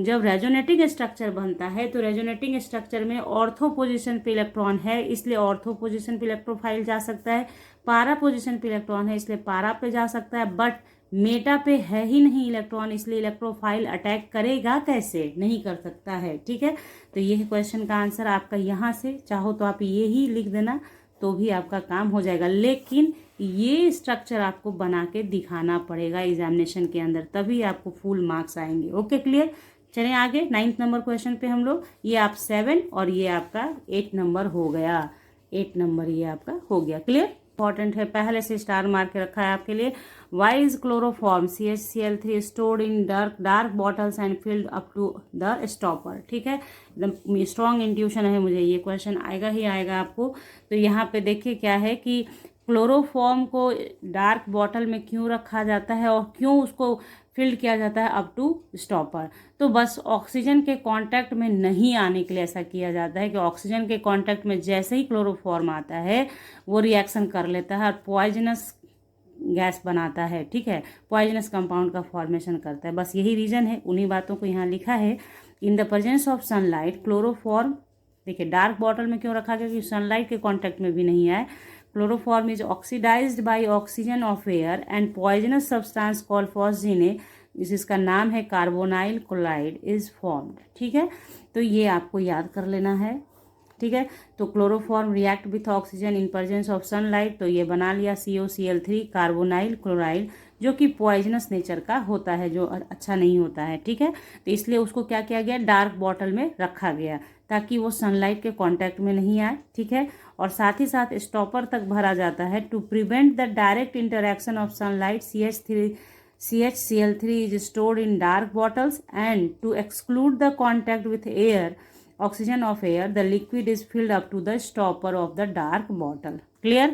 जब रेजोनेटिंग स्ट्रक्चर बनता है तो रेजोनेटिंग स्ट्रक्चर में ऑर्थो पोजीशन पे इलेक्ट्रॉन है, इसलिए ऑर्थो पोजीशन पे इलेक्ट्रोफाइल जा सकता है। पारा पोजीशन पे इलेक्ट्रॉन है, इसलिए पारा पे जा सकता है। बट मेटा पे है ही नहीं इलेक्ट्रॉन, इसलिए इलेक्ट्रोफाइल अटैक करेगा कैसे? नहीं कर सकता है। ठीक है, तो ये क्वेश्चन का आंसर आपका यहाँ से, चाहो तो आप ये ही लिख देना तो भी आपका काम हो जाएगा, लेकिन ये स्ट्रक्चर आपको बना के दिखाना पड़ेगा एग्जामिनेशन के अंदर, तभी आपको फुल मार्क्स आएंगे। Okay, clear? चलें आगे 9th नंबर क्वेश्चन पे हम लोग। ये आप 7 और ये आपका 8 नंबर हो गया। 8 नंबर ये आपका हो गया। क्लियर? इंपॉर्टेंट है, पहले से स्टार मार के रखा है आपके लिए। Why is chloroform CHCl3 stored in dark bottles and filled up to the stopper. ठीक है, एकदम स्ट्रॉन्ग इंट्यूशन है मुझे, ये क्वेश्चन आएगा ही आएगा आपको। तो यहाँ पे देखिए क्या है कि क्लोरोफॉर्म को डार्क बॉटल में क्यों रखा जाता है और क्यों उसको फिल्ड किया जाता है अप टू स्टॉपर? तो बस ऑक्सीजन के कांटेक्ट में नहीं आने के लिए ऐसा किया जाता है कि ऑक्सीजन के कांटेक्ट में जैसे ही क्लोरोफॉर्म आता है वो रिएक्शन कर लेता है और पॉइजनस गैस बनाता है। ठीक है, पॉइजनस कंपाउंड का फॉर्मेशन करता है। बस यही रीजन है, उन्हीं बातों को यहाँ लिखा है। In the presence of sunlight chloroform, देखिए डार्क बॉटल में क्यों रखा गया? क्योंकि सनलाइट के कॉन्टेक्ट में भी नहीं आए। Chloroform is oxidised by oxygen of air and poisonous substance called phosgene, जिसका नाम है कार्बोनाइल क्लोराइड, इज फॉर्म्ड। ठीक है, तो ये आपको याद कर लेना है। ठीक है, तो chloroform react with oxygen in presence of sunlight, तो ये बना लिया COCl3 कार्बोनाइल क्लोराइड, जो कि पॉइजनस नेचर का होता है, जो अच्छा नहीं होता है। ठीक है, तो इसलिए उसको क्या किया गया? डार्क बॉटल में रखा गया ताकि वो सनलाइट के कांटेक्ट में नहीं आए। ठीक है, और साथ ही साथ स्टॉपर तक भरा जाता है to prevent the direct interaction of sunlight. CHCl3 is stored in dark bottles and to exclude the contact with air, oxygen of air, the liquid is filled up to the stopper of the dark bottle. Clear?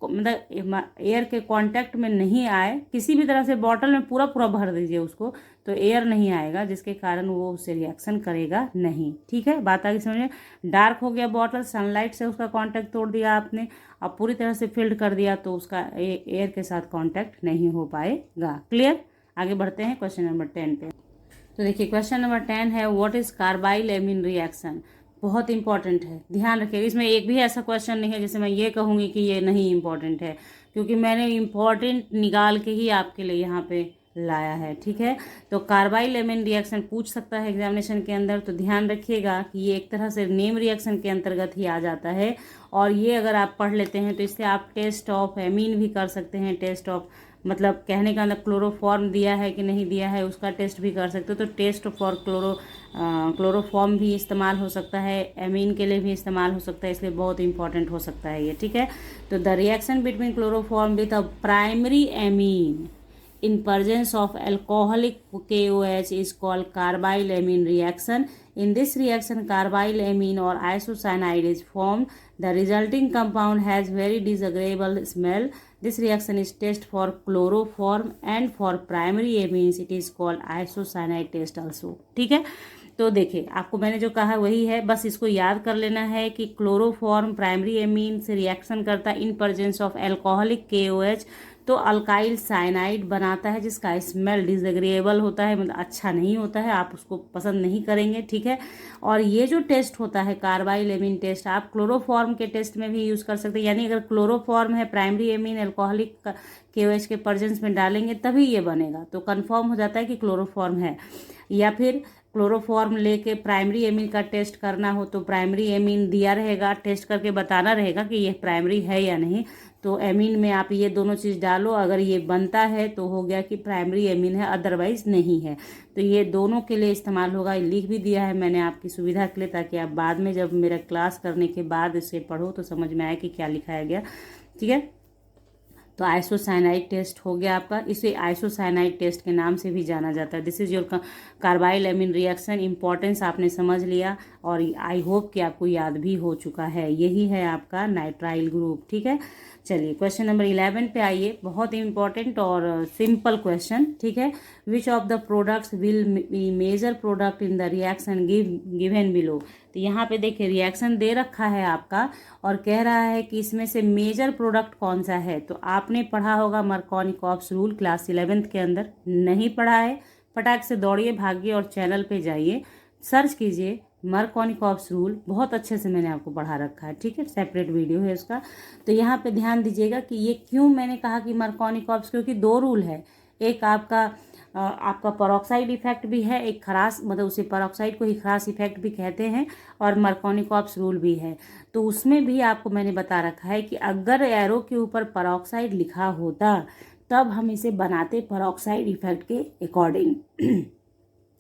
मतलब air के contact में नहीं आए, किसी भी तरह से bottle में पूरा पूरा भर दीजिए उसको, तो एयर नहीं आएगा, जिसके कारण वो उससे रिएक्शन करेगा नहीं। ठीक है, बात आगे समझिए। डार्क हो गया बॉटल, सनलाइट से उसका कांटेक्ट तोड़ दिया आपने, अब पूरी तरह से फिल्ड कर दिया, तो उसका एयर के साथ कांटेक्ट नहीं हो पाएगा। क्लियर? आगे बढ़ते हैं क्वेश्चन नंबर 10 पे। तो देखिए क्वेश्चन नंबर 10 है, what is carbyl amine reaction? बहुत इंपॉर्टेंट है, ध्यान रखिएगा। इसमें एक भी ऐसा क्वेश्चन नहीं है जैसे मैं ये कहूँगी कि ये नहीं इंपॉर्टेंट है, क्योंकि मैंने इंपॉर्टेंट निकाल के ही आपके लिए यहाँ पे लाया है। ठीक है, तो कार्बाइल एमीन रिएक्शन पूछ सकता है एग्जामिनेशन के अंदर, तो ध्यान रखिएगा कि ये एक तरह से नेम रिएक्शन के अंतर्गत ही आ जाता है। और ये अगर आप पढ़ लेते हैं तो इससे आप टेस्ट ऑफ एमीन भी कर सकते हैं। टेस्ट ऑफ मतलब कहने का अंदर क्लोरोफॉर्म दिया है कि नहीं दिया है उसका टेस्ट भी कर सकते हो, तो टेस्ट फॉर क्लोरोफॉर्म भी इस्तेमाल हो सकता है, एमीन के लिए भी इस्तेमाल हो सकता है, इसलिए बहुत इंपॉर्टेंट हो सकता है ये। ठीक है, तो the reaction between chloroform with a primary amine in presence of alcoholic KOH is called carbyl amine reaction. In this reaction, carbyl amine or isocyanide is formed. The resulting compound has very disagreeable smell. This reaction is test for chloroform and for primary amines it is called isocyanide test also. ठीक है, तो देखिए आपको मैंने जो कहा वही है, बस इसको याद कर लेना है कि क्लोरोफॉर्म प्राइमरी एमीन से रिएक्शन करता है in presence of alcoholic KOH, तो अल्काइल साइनाइड बनाता है जिसका स्मेल डिसएग्रीएबल होता है, मतलब अच्छा नहीं होता है, आप उसको पसंद नहीं करेंगे। ठीक है, और ये जो टेस्ट होता है कार्बाइल एमीन टेस्ट, आप क्लोरोफॉर्म के टेस्ट में भी यूज़ कर सकते हैं, यानी अगर क्लोरोफॉर्म है प्राइमरी एमीन एल्कोहलिक KOH के प्रेजेंस में डालेंगे तभी ये बनेगा, तो कन्फर्म हो जाता है कि क्लोरोफॉर्म है। या फिर क्लोरोफॉर्म लेके प्राइमरी एमीन का टेस्ट करना हो तो प्राइमरी एमीन दिया रहेगा, टेस्ट करके बताना रहेगा कि यह प्राइमरी है या नहीं, तो एमीन में आप ये दोनों चीज़ डालो, अगर ये बनता है तो हो गया कि प्राइमरी एमीन है, अदरवाइज नहीं है। तो ये दोनों के लिए इस्तेमाल होगा, लिख भी दिया है मैंने आपकी सुविधा के लिए, ताकि आप बाद में जब मेरा क्लास करने के बाद इसे पढ़ो तो समझ में आए कि क्या लिखाया गया। ठीक है, तो आइसोसाइनाइड टेस्ट हो गया आपका। इसे आइसोसाइनाइड टेस्ट के नाम से भी जाना जाता है। This is your carbyl amine reaction. Importance आपने समझ लिया और आई होप कि आपको याद भी हो चुका है। यही है आपका नाइट्राइल ग्रुप। ठीक है, चलिए क्वेश्चन नंबर 11 पे आइए। बहुत ही इंपॉर्टेंट और सिंपल क्वेश्चन। ठीक है, which of the products will be major product in the reaction given below. तो यहाँ पे देखिए रिएक्शन दे रखा है आपका और कह रहा है कि इसमें से मेजर प्रोडक्ट कौन सा है। तो आपने पढ़ा होगा मार्कोनिकॉप्स रूल क्लास 11th के अंदर। नहीं पढ़ा है, फटाक से दौड़िए, भागिए और चैनल पे जाइए, सर्च कीजिए मार्कोनिकॉप्स रूल। बहुत अच्छे से मैंने आपको पढ़ा रखा है। ठीक है, सेपरेट वीडियो है उसका। तो यहाँ पे ध्यान दीजिएगा कि ये क्यों मैंने कहा कि मार्कोनिकॉप्स, क्योंकि दो रूल है। एक आपका पेरोक्साइड इफेक्ट भी है, एक खराश, मतलब उसे पेरोक्साइड को ही खराश इफेक्ट भी कहते हैं, और मार्कोनिकॉप्स रूल भी है। तो उसमें भी आपको मैंने बता रखा है कि अगर एरो के ऊपर पेरोक्साइड लिखा होता तब हम इसे बनाते पेरोक्साइड इफेक्ट के अकॉर्डिंग।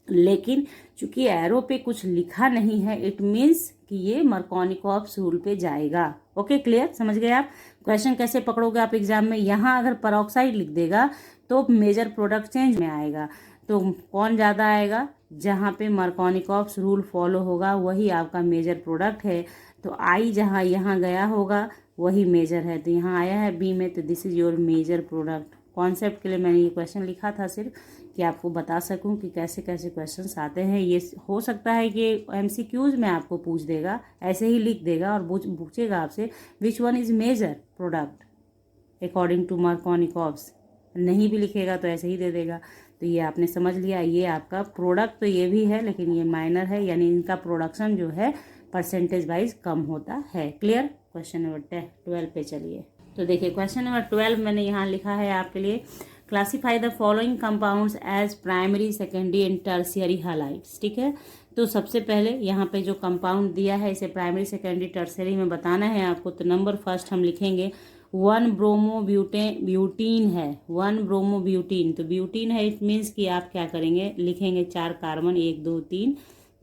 लेकिन चूंकि एरो पे कुछ लिखा नहीं है, इट मीन्स कि ये मार्कोनिकॉप्स रूल पे जाएगा। ओके, क्लियर, समझ गए आप। क्वेश्चन कैसे पकड़ोगे आप एग्जाम में, यहाँ अगर पेरोक्साइड लिख देगा तो मेजर प्रोडक्ट चेंज में आएगा। तो कौन ज़्यादा आएगा, जहाँ पे मार्कोनिकॉप्स रूल फॉलो होगा वही आपका मेजर प्रोडक्ट है। तो आई जहाँ यहाँ गया होगा वही मेजर है। तो यहाँ आया है बी में, तो this is your major product. Concept के लिए मैंने ये क्वेश्चन लिखा था सिर्फ कि आपको बता सकूं कि कैसे कैसे क्वेश्चंस आते हैं। ये हो सकता है कि एमसीक्यूज में आपको पूछ देगा, ऐसे ही लिख देगा और पूछेगा आपसे which one is major product according to Markovnikov's. नहीं भी लिखेगा तो ऐसे ही दे देगा। तो ये आपने समझ लिया। ये आपका प्रोडक्ट तो ये भी है, लेकिन ये माइनर है, यानी इनका प्रोडक्शन जो है परसेंटेज वाइज कम होता है। क्लियर। क्वेश्चन नंबर 12 पे चलिए। तो देखिए क्वेश्चन नंबर 12 मैंने यहाँ लिखा है आपके लिए, classify the following compounds as primary, secondary and tertiary halides. ठीक है, तो सबसे पहले यहाँ पे जो कंपाउंड दिया है इसे प्राइमरी, सेकेंडरी, टर्शियरी में बताना है आपको। तो नंबर फर्स्ट हम लिखेंगे 1 ब्रोमो ब्यूटीन है। 1 ब्रोमो ब्यूटीन, तो ब्यूटीन है, इट मीन्स कि आप क्या करेंगे, लिखेंगे 4 कार्बन, 1 2 3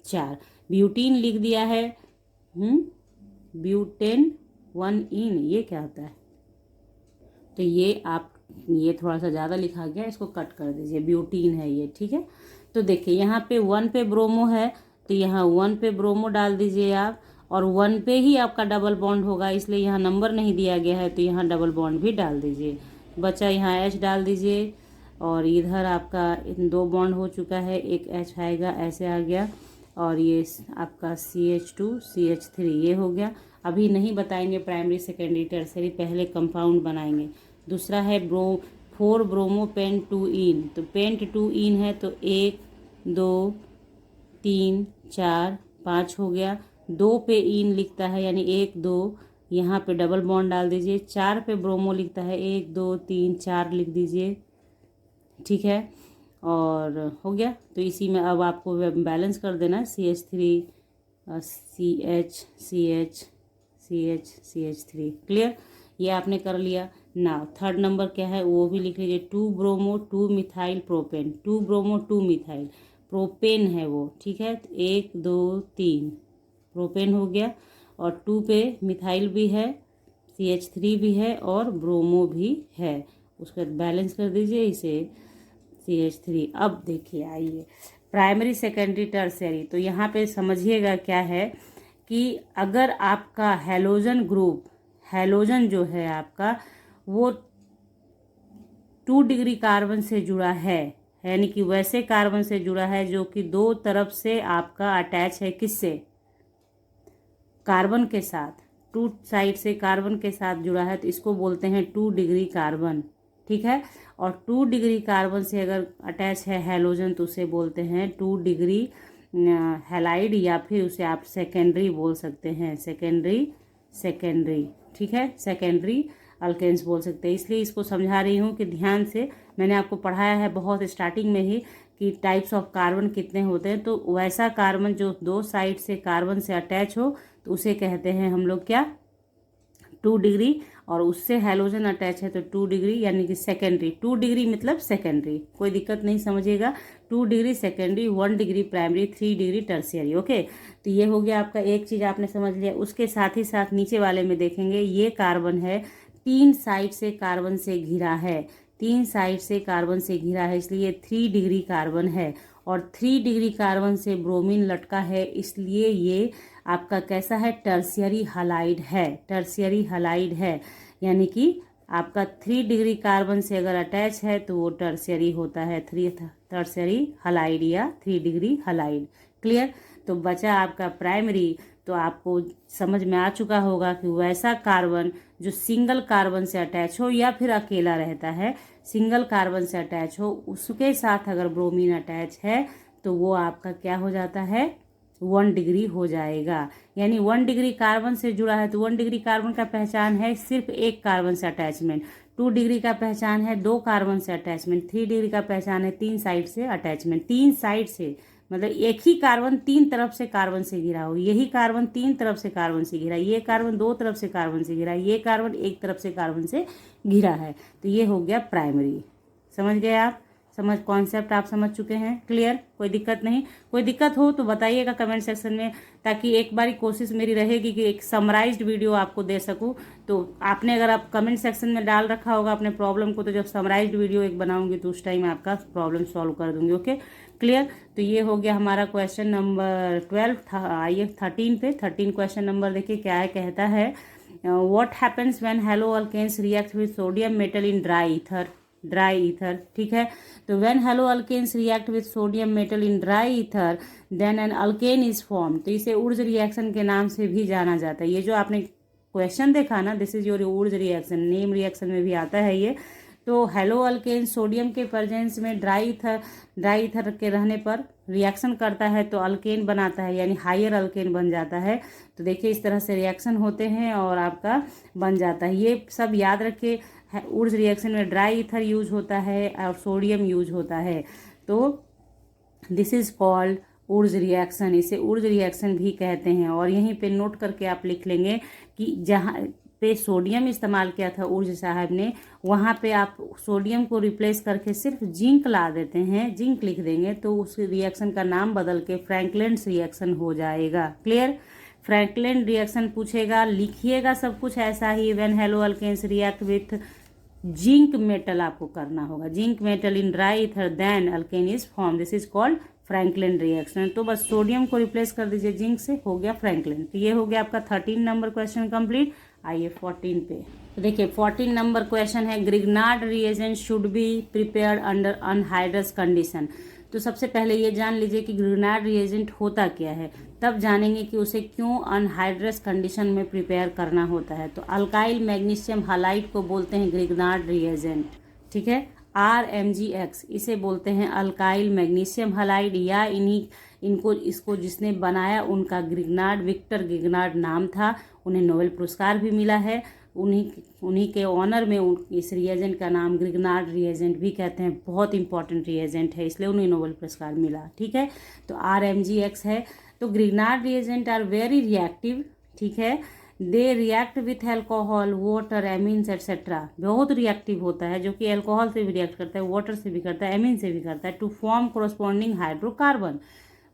4। ब्यूटीन लिख दिया है। ब्यूटेन 1 इन, ये क्या होता है। तो ये थोड़ा सा ज़्यादा लिखा गया, इसको कट कर दीजिए। ब्यूटीन है ये। ठीक है, तो देखिए यहाँ पे 1 पे ब्रोमो है, तो यहाँ 1 पे ब्रोमो डाल दीजिए आप, और 1 पे ही आपका डबल बॉन्ड होगा, इसलिए यहाँ नंबर नहीं दिया गया है, तो यहाँ डबल बॉन्ड भी डाल दीजिए। बचा यहाँ H डाल दीजिए, और इधर आपका 2 बॉन्ड हो चुका है, एक H आएगा, ऐसे आ गया, और ये आपका CH2 CH3 ये हो गया। अभी नहीं बताएंगे प्राइमरी, सेकेंडरी, टर्शियरी, पहले कंपाउंड बनाएंगे। दूसरा है 4 ब्रोमो पेंट 2 इन, तो पेंट 2 इन है, तो 1 2 3 4 5 हो गया। 2 पे इन लिखता है, यानी 1 2, यहाँ पे डबल बॉन्ड डाल दीजिए। 4 पे ब्रोमो लिखता है, 1 2 3 4 लिख दीजिए। ठीक है, और हो गया। तो इसी में अब आपको बैलेंस कर देना है, CH3 CH CH CH CH3। Clear, ये आपने कर लिया ना। थर्ड नंबर क्या है वो भी लिख लीजिए, 2 bromo 2 methyl propane. 2 bromo 2 methyl propane है वो। ठीक है, 1 2 3 प्रोपेन हो गया, और 2 पे मिथाइल भी है, CH3 भी है, और ब्रोमो भी है। उसके बाद बैलेंस कर दीजिए इसे, CH3। अब देखिए आइए प्राइमरी, सेकेंडरी, टर्शियरी। तो यहाँ पे समझिएगा क्या है कि अगर आपका हैलोजन ग्रुप, हैलोजन जो है आपका वो 2 डिग्री कार्बन से जुड़ा है, यानी कि वैसे कार्बन से जुड़ा है जो कि 2 तरफ से आपका अटैच है, किससे, कार्बन के साथ, 2 साइड से कार्बन के साथ जुड़ा है, तो इसको बोलते हैं 2 डिग्री कार्बन। ठीक है, और 2 डिग्री कार्बन से अगर अटैच है हैलोजन तो उसे बोलते हैं 2 डिग्री हैलाइड, या फिर उसे आप सेकेंडरी बोल सकते हैं, सेकेंडरी। ठीक है, सेकेंडरी अल्केन्स बोल सकते हैं। इसलिए इसको समझा रही हूँ कि ध्यान से, मैंने आपको पढ़ाया है बहुत स्टार्टिंग में ही कि टाइप्स ऑफ कार्बन कितने होते हैं। तो वैसा कार्बन जो 2 साइड से कार्बन से अटैच हो तो उसे कहते हैं हम लोग क्या, 2 डिग्री, और उससे हैलोजन अटैच है तो 2 डिग्री, यानी कि सेकेंडरी। 2 डिग्री मतलब सेकेंडरी, कोई दिक्कत नहीं, समझिएगा। 2 degree secondary, 1 degree primary, 3 degree tertiary. Okay, तो ये हो गया आपका, एक चीज़ आपने समझ लिया। उसके साथ ही साथ नीचे वाले में देखेंगे, ये कार्बन है 3 साइड से कार्बन से घिरा है, 3 साइड से कार्बन से घिरा है, इसलिए 3 डिग्री कार्बन है। और 3 डिग्री कार्बन से ब्रोमीन लटका है, इसलिए ये आपका कैसा है, टर्शियरी हलाइड है, टर्शियरी हलाइड है। यानी कि आपका 3 डिग्री कार्बन से अगर अटैच है तो वो टर्शियरी होता है, टर्शियरी हलाइड या 3 डिग्री हलाइड। क्लियर। तो बचा आपका प्राइमरी। तो आपको समझ में आ चुका होगा कि वैसा कार्बन जो सिंगल कार्बन से अटैच हो या फिर अकेला रहता है, सिंगल कार्बन से अटैच हो, उसके साथ अगर ब्रोमीन अटैच है तो वो आपका क्या हो जाता है, 1 डिग्री हो जाएगा। यानी 1 डिग्री कार्बन से जुड़ा है तो 1 डिग्री कार्बन का पहचान है सिर्फ एक कार्बन से अटैचमेंट, 2 डिग्री का पहचान है 2 कार्बन से अटैचमेंट, 3 डिग्री का पहचान है 3 साइड से अटैचमेंट। 3 साइड से मतलब एक ही कार्बन 3 तरफ से कार्बन से घिरा हो, यही कार्बन 3 तरफ से कार्बन से घिरा, ये कार्बन 2 तरफ से कार्बन से घिरा, ये कार्बन 1 तरफ से कार्बन से घिरा है। तो ये हो गया प्राइमरी। समझ गए आप, कॉन्सेप्ट आप समझ चुके हैं। क्लियर, कोई दिक्कत नहीं। कोई दिक्कत हो तो बताइएगा कमेंट सेक्शन में, ताकि एक बारी कोशिश मेरी रहेगी कि एक समराइज्ड वीडियो आपको दे सकूं। तो आपने अगर आप कमेंट सेक्शन में डाल रखा होगा अपने प्रॉब्लम को, तो जब समराइज्ड वीडियो एक बनाऊंगी तो उस टाइम आपका प्रॉब्लम सॉल्व कर दूंगी। Okay, clear. तो ये हो गया हमारा क्वेश्चन नंबर 12। आइए 13 पे। 13 क्वेश्चन नंबर देखिए क्या है, कहता है what happens when haloalkanes react with sodium metal in dry ether, dry ether. ठीक है, तो when haloalkanes react with sodium metal in dry ether then an alkane is form. तो इसे उर्ज रिएक्शन के नाम से भी जाना जाता है। ये जो आपने क्वेश्चन देखा ना, this is your Urja reaction, name reaction में भी आता है ये। तो हेलो अल्केन सोडियम के प्रेजेंस में ड्राई ईथर के रहने पर रिएक्शन करता है तो अल्केन बनाता है, यानी हायर अल्केन बन जाता है। तो देखिए इस तरह से रिएक्शन होते हैं और आपका बन जाता है। ये सब याद रखिए, उर्ज रिएक्शन में ड्राई ईथर यूज होता है और सोडियम यूज होता है। तो this is called Urja reaction, इसे उर्ज रिएक्शन भी कहते हैं। और यहीं पे नोट करके आप लिख लेंगे कि जहाँ पे सोडियम इस्तेमाल किया था उर्ज साहब ने, वहाँ पे आप सोडियम को रिप्लेस करके सिर्फ जिंक ला देते हैं, जिंक लिख देंगे तो उस रिएक्शन का नाम बदल के फ्रैंकलिन्स रिएक्शन हो जाएगा। क्लियर। फ्रैंकलिन रिएक्शन पूछेगा, लिखिएगा सब कुछ ऐसा ही, when haloalkanes react with zinc metal आपको करना होगा, zinc metal in dry ether then alkane is form, this is called Franklin reaction. तो बस सोडियम को रिप्लेस कर दीजिए जिंक से, हो गया फ्रैंकलिन। तो ये हो गया आपका 13 नंबर क्वेश्चन कंप्लीट। आइए 14 पे। तो देखिए 14 नंबर क्वेश्चन है, Grignard reagent should be prepared under anhydrous condition. तो सबसे पहले ये जान लीजिए कि ग्रिग्नार्ड रिएजेंट होता क्या है, तब जानेंगे कि उसे क्यों अनहाइड्रस कंडीशन में प्रिपेयर करना होता है। तो अल्काइल मैग्नीशियम हालाइड को बोलते हैं ग्रिग्नार्ड रिएजेंट। ठीक है, RMgX इसे बोलते हैं अल्काइल मैग्नीशियम हालाइड, या इसको जिसने बनाया उनका ग्रिग्नार्ड, विक्टर ग्रिग्नार्ड नाम था, उन्हें नोबेल पुरस्कार भी मिला है। उन्हीं के ऑनर में इस रिएजेंट का नाम ग्रिग्नार्ड रिएजेंट भी कहते हैं। बहुत इंपॉर्टेंट रिएजेंट है, इसलिए उन्हें नोबेल पुरस्कार मिला। ठीक है, तो RMgX है। तो Grignard reagent are very reactive. ठीक है, they react with alcohol, water, amines etcetera. बहुत रिएक्टिव होता है, जो कि एल्कोहल से भी रिएक्ट करता है, वाटर से भी करता है, एमीन से भी करता है, to form corresponding hydrocarbon.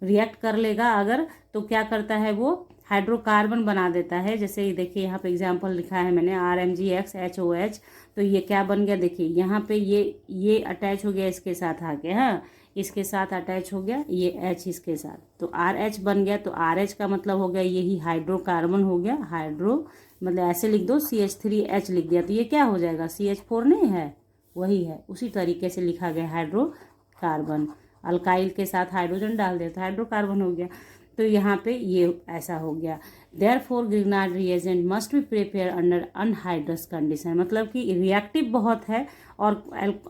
React कर लेगा अगर तो क्या करता है, वो हाइड्रोकार्बन बना देता है। जैसे ये देखिए यहाँ पे एग्जांपल लिखा है मैंने, RMgX HOH। तो ये क्या बन गया, देखिए यहाँ पे ये अटैच हो गया इसके साथ आके, हाँ इसके साथ अटैच हो गया, ये H इसके साथ, तो RH बन गया। तो RH का मतलब हो गया यही हाइड्रोकार्बन हो गया, हाइड्रो मतलब ऐसे लिख दो CH3H लिख दिया तो ये क्या हो जाएगा, CH4 नहीं है, वही है, उसी तरीके से लिखा गया हाइड्रोकार्बन। अल्काइल के साथ हाइड्रोजन डाल दिया तो हाइड्रोकार्बन हो गया। तो यहाँ पे ये ऐसा हो गया। Therefore Grignard reagent must be prepare under anhydrous condition, मतलब कि रिएक्टिव बहुत है और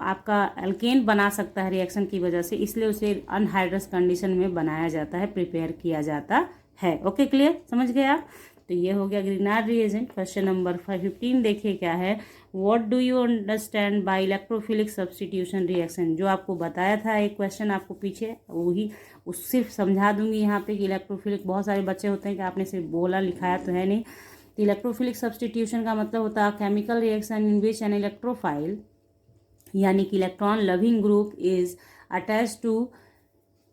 आपका अल्केन बना सकता है रिएक्शन की वजह से, इसलिए उसे अनहाइड्रस कंडीशन में बनाया जाता है, प्रिपेयर किया जाता है। ओके, क्लियर, समझ गए आप। तो ये हो गया ग्रिग्नार्ड रिएजेंट। क्वेश्चन नंबर 15 देखिए क्या है, what do you understand bye electrophilic substitution reaction. जो आपको बताया था एक क्वेश्चन आपको पीछे, वही उस सिर्फ समझा दूंगी यहाँ पे कि इलेक्ट्रोफिलिक, बहुत सारे बच्चे होते हैं कि आपने सिर्फ बोला लिखाया तो है नहीं। तो इलेक्ट्रोफिलिक सब्स्टिट्यूशन का मतलब होता है chemical reaction in which an electrophile यानी कि electron loving group is attach two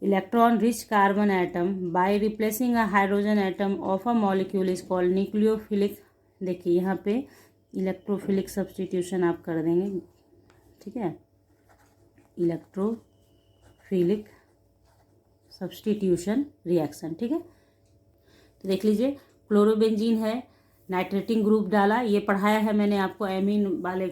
electron rich carbon atom by replacing a hydrogen atom of a molecule is called nucleophilic. देखिए यहाँ पे इलेक्ट्रोफिलिक सब्स्टिट्यूशन आप कर देंगे, ठीक है, इलेक्ट्रोफिलिक सब्स्टिट्यूशन रिएक्शन, ठीक है। तो देख लीजिए, क्लोरोबेंजीन है, नाइट्रेटिंग ग्रुप डाला, ये पढ़ाया है मैंने आपको एमीन वाले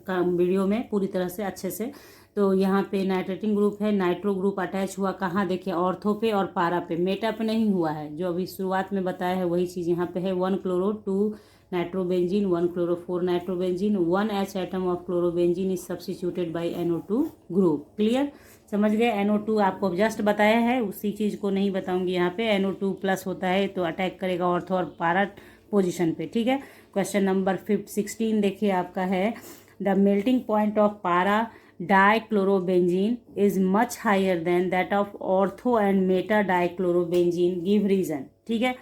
का वीडियो में पूरी तरह से अच्छे से। तो यहाँ पे नाइट्रेटिंग ग्रुप है, नाइट्रो ग्रुप अटैच हुआ कहाँ, देखिए ऑर्थो पे और पारा पे, मेटा पे नहीं हुआ है। जो अभी शुरुआत में बताया है वही चीज़ यहाँ पे है। 1 chloro 2 nitrobenzene, 1 chloro 4 nitrobenzene, 1 H atom of chlorobenzene is substituted by NO2 group. Clear, समझ गए। NO2 आपको जस्ट बताया है, उसी चीज़ को नहीं बताऊंगी यहाँ पे। NO2 प्लस होता है तो अटैक करेगा ऑर्थो और पारा पोजिशन पे, ठीक है। क्वेश्चन नंबर 16 देखिए आपका है, the melting point of para dichlorobenzene is much higher than that of ortho and meta dichlorobenzene, give reason, ठीक है।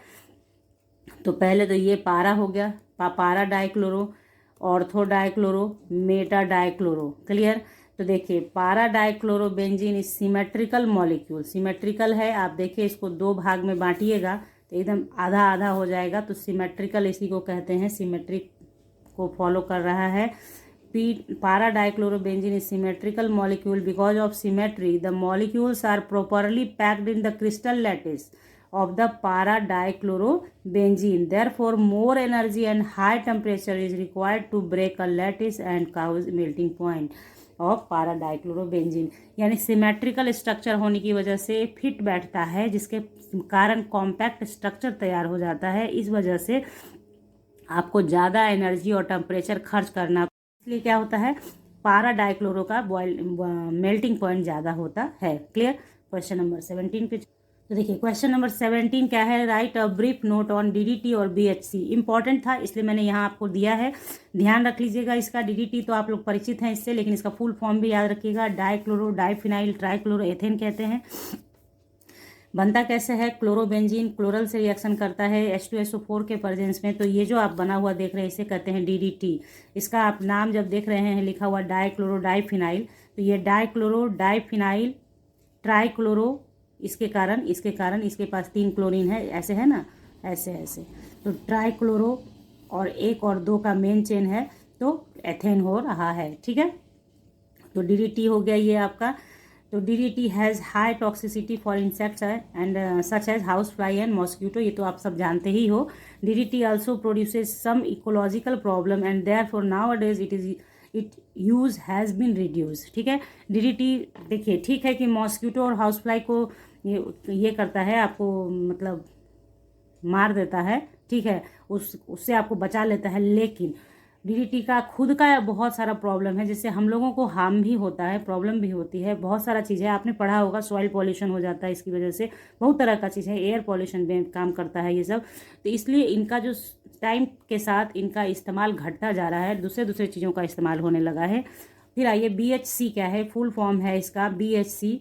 तो पहले तो ये पारा हो गया, पारा dichloro, ortho dichloro, Meta dichloro, clear. तो देखिए पारा dichlorobenzene is symmetrical molecule, symmetrical है। आप देखिए इसको 2 भाग में बांटिएगा तो एकदम आधा आधा हो जाएगा, तो सिमेट्रिकल इसी को कहते हैं, सिमेट्रिक को फॉलो कर रहा है। Para dichlorobenzene is symmetrical molecule because of symmetry. The molecules are properly packed in the crystal lattice of the para dichlorobenzene. Therefore, more energy and high temperature is required to break a lattice and cause melting point of para dichlorobenzene. यानी symmetrical structure होने की वजह से fit बैठता है, जिसके कारण compact structure तैयार हो जाता है। इस वजह से आपको ज़्यादा एनर्जी और टेम्परेचर खर्च करना, इसलिए क्या होता है, पारा डाइक्लोरो का मेल्टिंग पॉइंट ज़्यादा होता है। क्लियर। क्वेश्चन नंबर 17 पे तो देखिए, क्वेश्चन नंबर 17 क्या है, right a brief note on DDT और BHC। इंपॉर्टेंट था इसलिए मैंने यहाँ आपको दिया है, ध्यान रख लीजिएगा इसका। DDT तो आप लोग परिचित हैं इससे, लेकिन इसका फुल फॉर्म भी याद रखिएगा, डाइक्लोरो डाइफिनाइल ट्राइक्लोरो एथेन कहते हैं। बनता कैसे है, क्लोरोबेंजीन क्लोरल से रिएक्शन करता है H2SO4 के प्रेजेंस में। तो ये जो आप बना हुआ देख रहे हैं इसे कहते हैं DDT। इसका आप नाम जब देख रहे हैं लिखा हुआ डाइक्लोरो डाइफिनाइल, तो ये डाइक्लोरो डाइफिनाइल ट्राइक्लोरो, इसके कारण इसके पास 3 क्लोरीन है, ऐसे है ना, ऐसे ऐसे, तो ट्राइक्लोरो और 1 और 2 का मेन चेन है, तो एथेन हो रहा है, ठीक है। तो DDT हो गया ये आपका। तो DDT has high toxicity for insects and such as house fly and mosquito, ये तो आप सब जानते ही हो। DDT also produces some ecological problem and therefore nowadays it use has been reduce, ठीक है। DDT देखिए, ठीक है कि मॉस्किटो और हाउस फ्लाई को ये करता है, आपको मतलब मार देता है, ठीक है, उससे आपको बचा लेता है, लेकिन DDT का खुद का बहुत सारा प्रॉब्लम है, जिससे हम लोगों को हार्म भी होता है, प्रॉब्लम भी होती है, बहुत सारा चीज़ है। आपने पढ़ा होगा सॉइल पॉल्यूशन हो जाता है इसकी वजह से, बहुत तरह का चीज़ है, एयर पॉल्यूशन में काम करता है ये सब। तो इसलिए इनका जो टाइम के साथ इनका इस्तेमाल घटता जा रहा है, दूसरे चीज़ों का इस्तेमाल होने लगा है। फिर आइए BHC क्या है, फुल फॉर्म है इसका BHC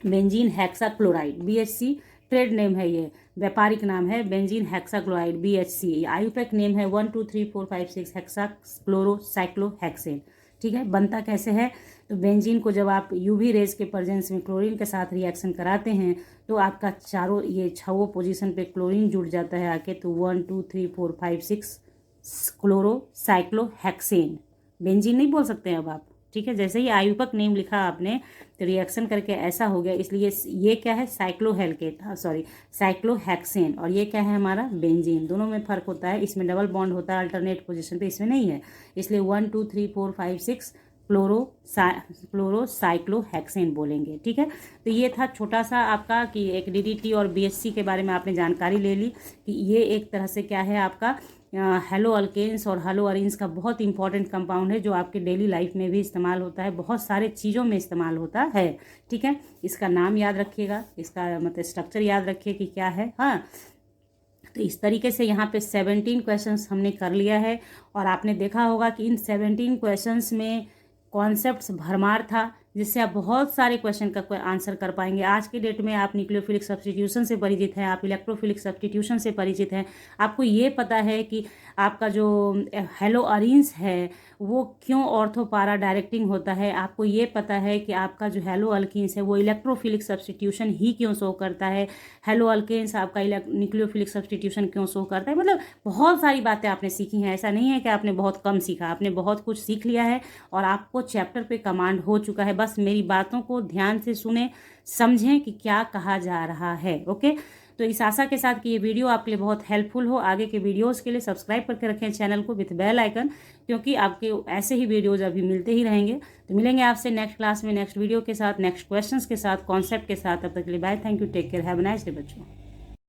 benzene hexachloride. BHC trade name है, ये व्यापारिक नाम है, benzene hexachloride BHC। IUPAC name है 1 2 3 4 5 6 हेक्साक्लोरोसाइक्लोहेक्सेन, ठीक है। बनता कैसे है, तो बेंजीन को जब आप UV रेज के प्रेजेंस में क्लोरीन के साथ रिएक्शन कराते हैं तो आपका चारों ये 6 पोजीशन पे क्लोरीन जुड़ जाता है आके, तो 1 2 3 4 5 6 क्लोरोसाइक्लोहेक्सेन। बेंजीन नहीं बोल सकते हैं अब आप, ठीक है। जैसे ही आयुपक नेम लिखा आपने तो रिएक्शन करके ऐसा हो गया, इसलिए ये क्या है, साइक्लोहेक्सेन, और ये क्या है हमारा बेंजीन। दोनों में फर्क होता है, इसमें डबल बॉन्ड होता है अल्टरनेट पोजीशन पे, इसमें नहीं है, इसलिए 1 2 3 4 5 6 क्लोरोसाइक्लोहेक्सेन बोलेंगे, ठीक है। तो ये था छोटा सा आपका कि एक DDT और BHC के बारे में आपने जानकारी ले ली कि ये एक तरह से क्या है आपका हेलो अल्केन्स और हेलो अरीन्स का बहुत इंपॉर्टेंट कंपाउंड है, जो आपके डेली लाइफ में भी इस्तेमाल होता है, बहुत सारे चीज़ों में इस्तेमाल होता है, ठीक है। इसका नाम याद रखिएगा, इसका मतलब स्ट्रक्चर याद रखिए कि क्या है, हाँ। तो इस तरीके से यहाँ पे 17 क्वेश्चंस हमने कर लिया है, और आपने देखा होगा कि इन 17 क्वेश्चंस में कॉन्सेप्ट्स भरमार था, जिससे आप बहुत सारे क्वेश्चन का आंसर कर पाएंगे। आज के डेट में आप न्यूक्लियोफिलिक सब्स्टिट्यूशन से परिचित हैं, आप इलेक्ट्रोफिलिक सब्स्टिट्यूशन से परिचित हैं, आपको ये पता है कि आपका जो हेलोअरीन्स है वो क्यों ऑर्थो पारा डायरेक्टिंग होता है, आपको ये पता है कि आपका जो हेलो अल्कीन्स है वो इलेक्ट्रोफिलिक सब्स्टिट्यूशन ही क्यों शो करता है, हेलो अल्केन्स आपका न्यूक्लियोफिलिक सब्स्टिट्यूशन क्यों शो करता है। मतलब बहुत सारी बातें आपने सीखी हैं, ऐसा नहीं है कि आपने बहुत कम सीखा, आपने बहुत कुछ सीख लिया है और आपको चैप्टर पे कमांड हो चुका है। बस मेरी बातों को ध्यान से सुने, समझें कि क्या कहा जा रहा है। ओके, तो इस आशा के साथ कि ये वीडियो आपके लिए बहुत हेल्पफुल हो। आगे के वीडियोस के लिए सब्सक्राइब करके रखें चैनल को विथ बेल आइकन, क्योंकि आपके ऐसे ही वीडियोज अभी मिलते ही रहेंगे। तो मिलेंगे आपसे नेक्स्ट क्लास में नेक्स्ट वीडियो के साथ, नेक्स्ट क्वेश्चंस के साथ, कॉन्सेप्ट के साथ। तब तक के लिए bye, thank you, take care, have a nice day बच्चों।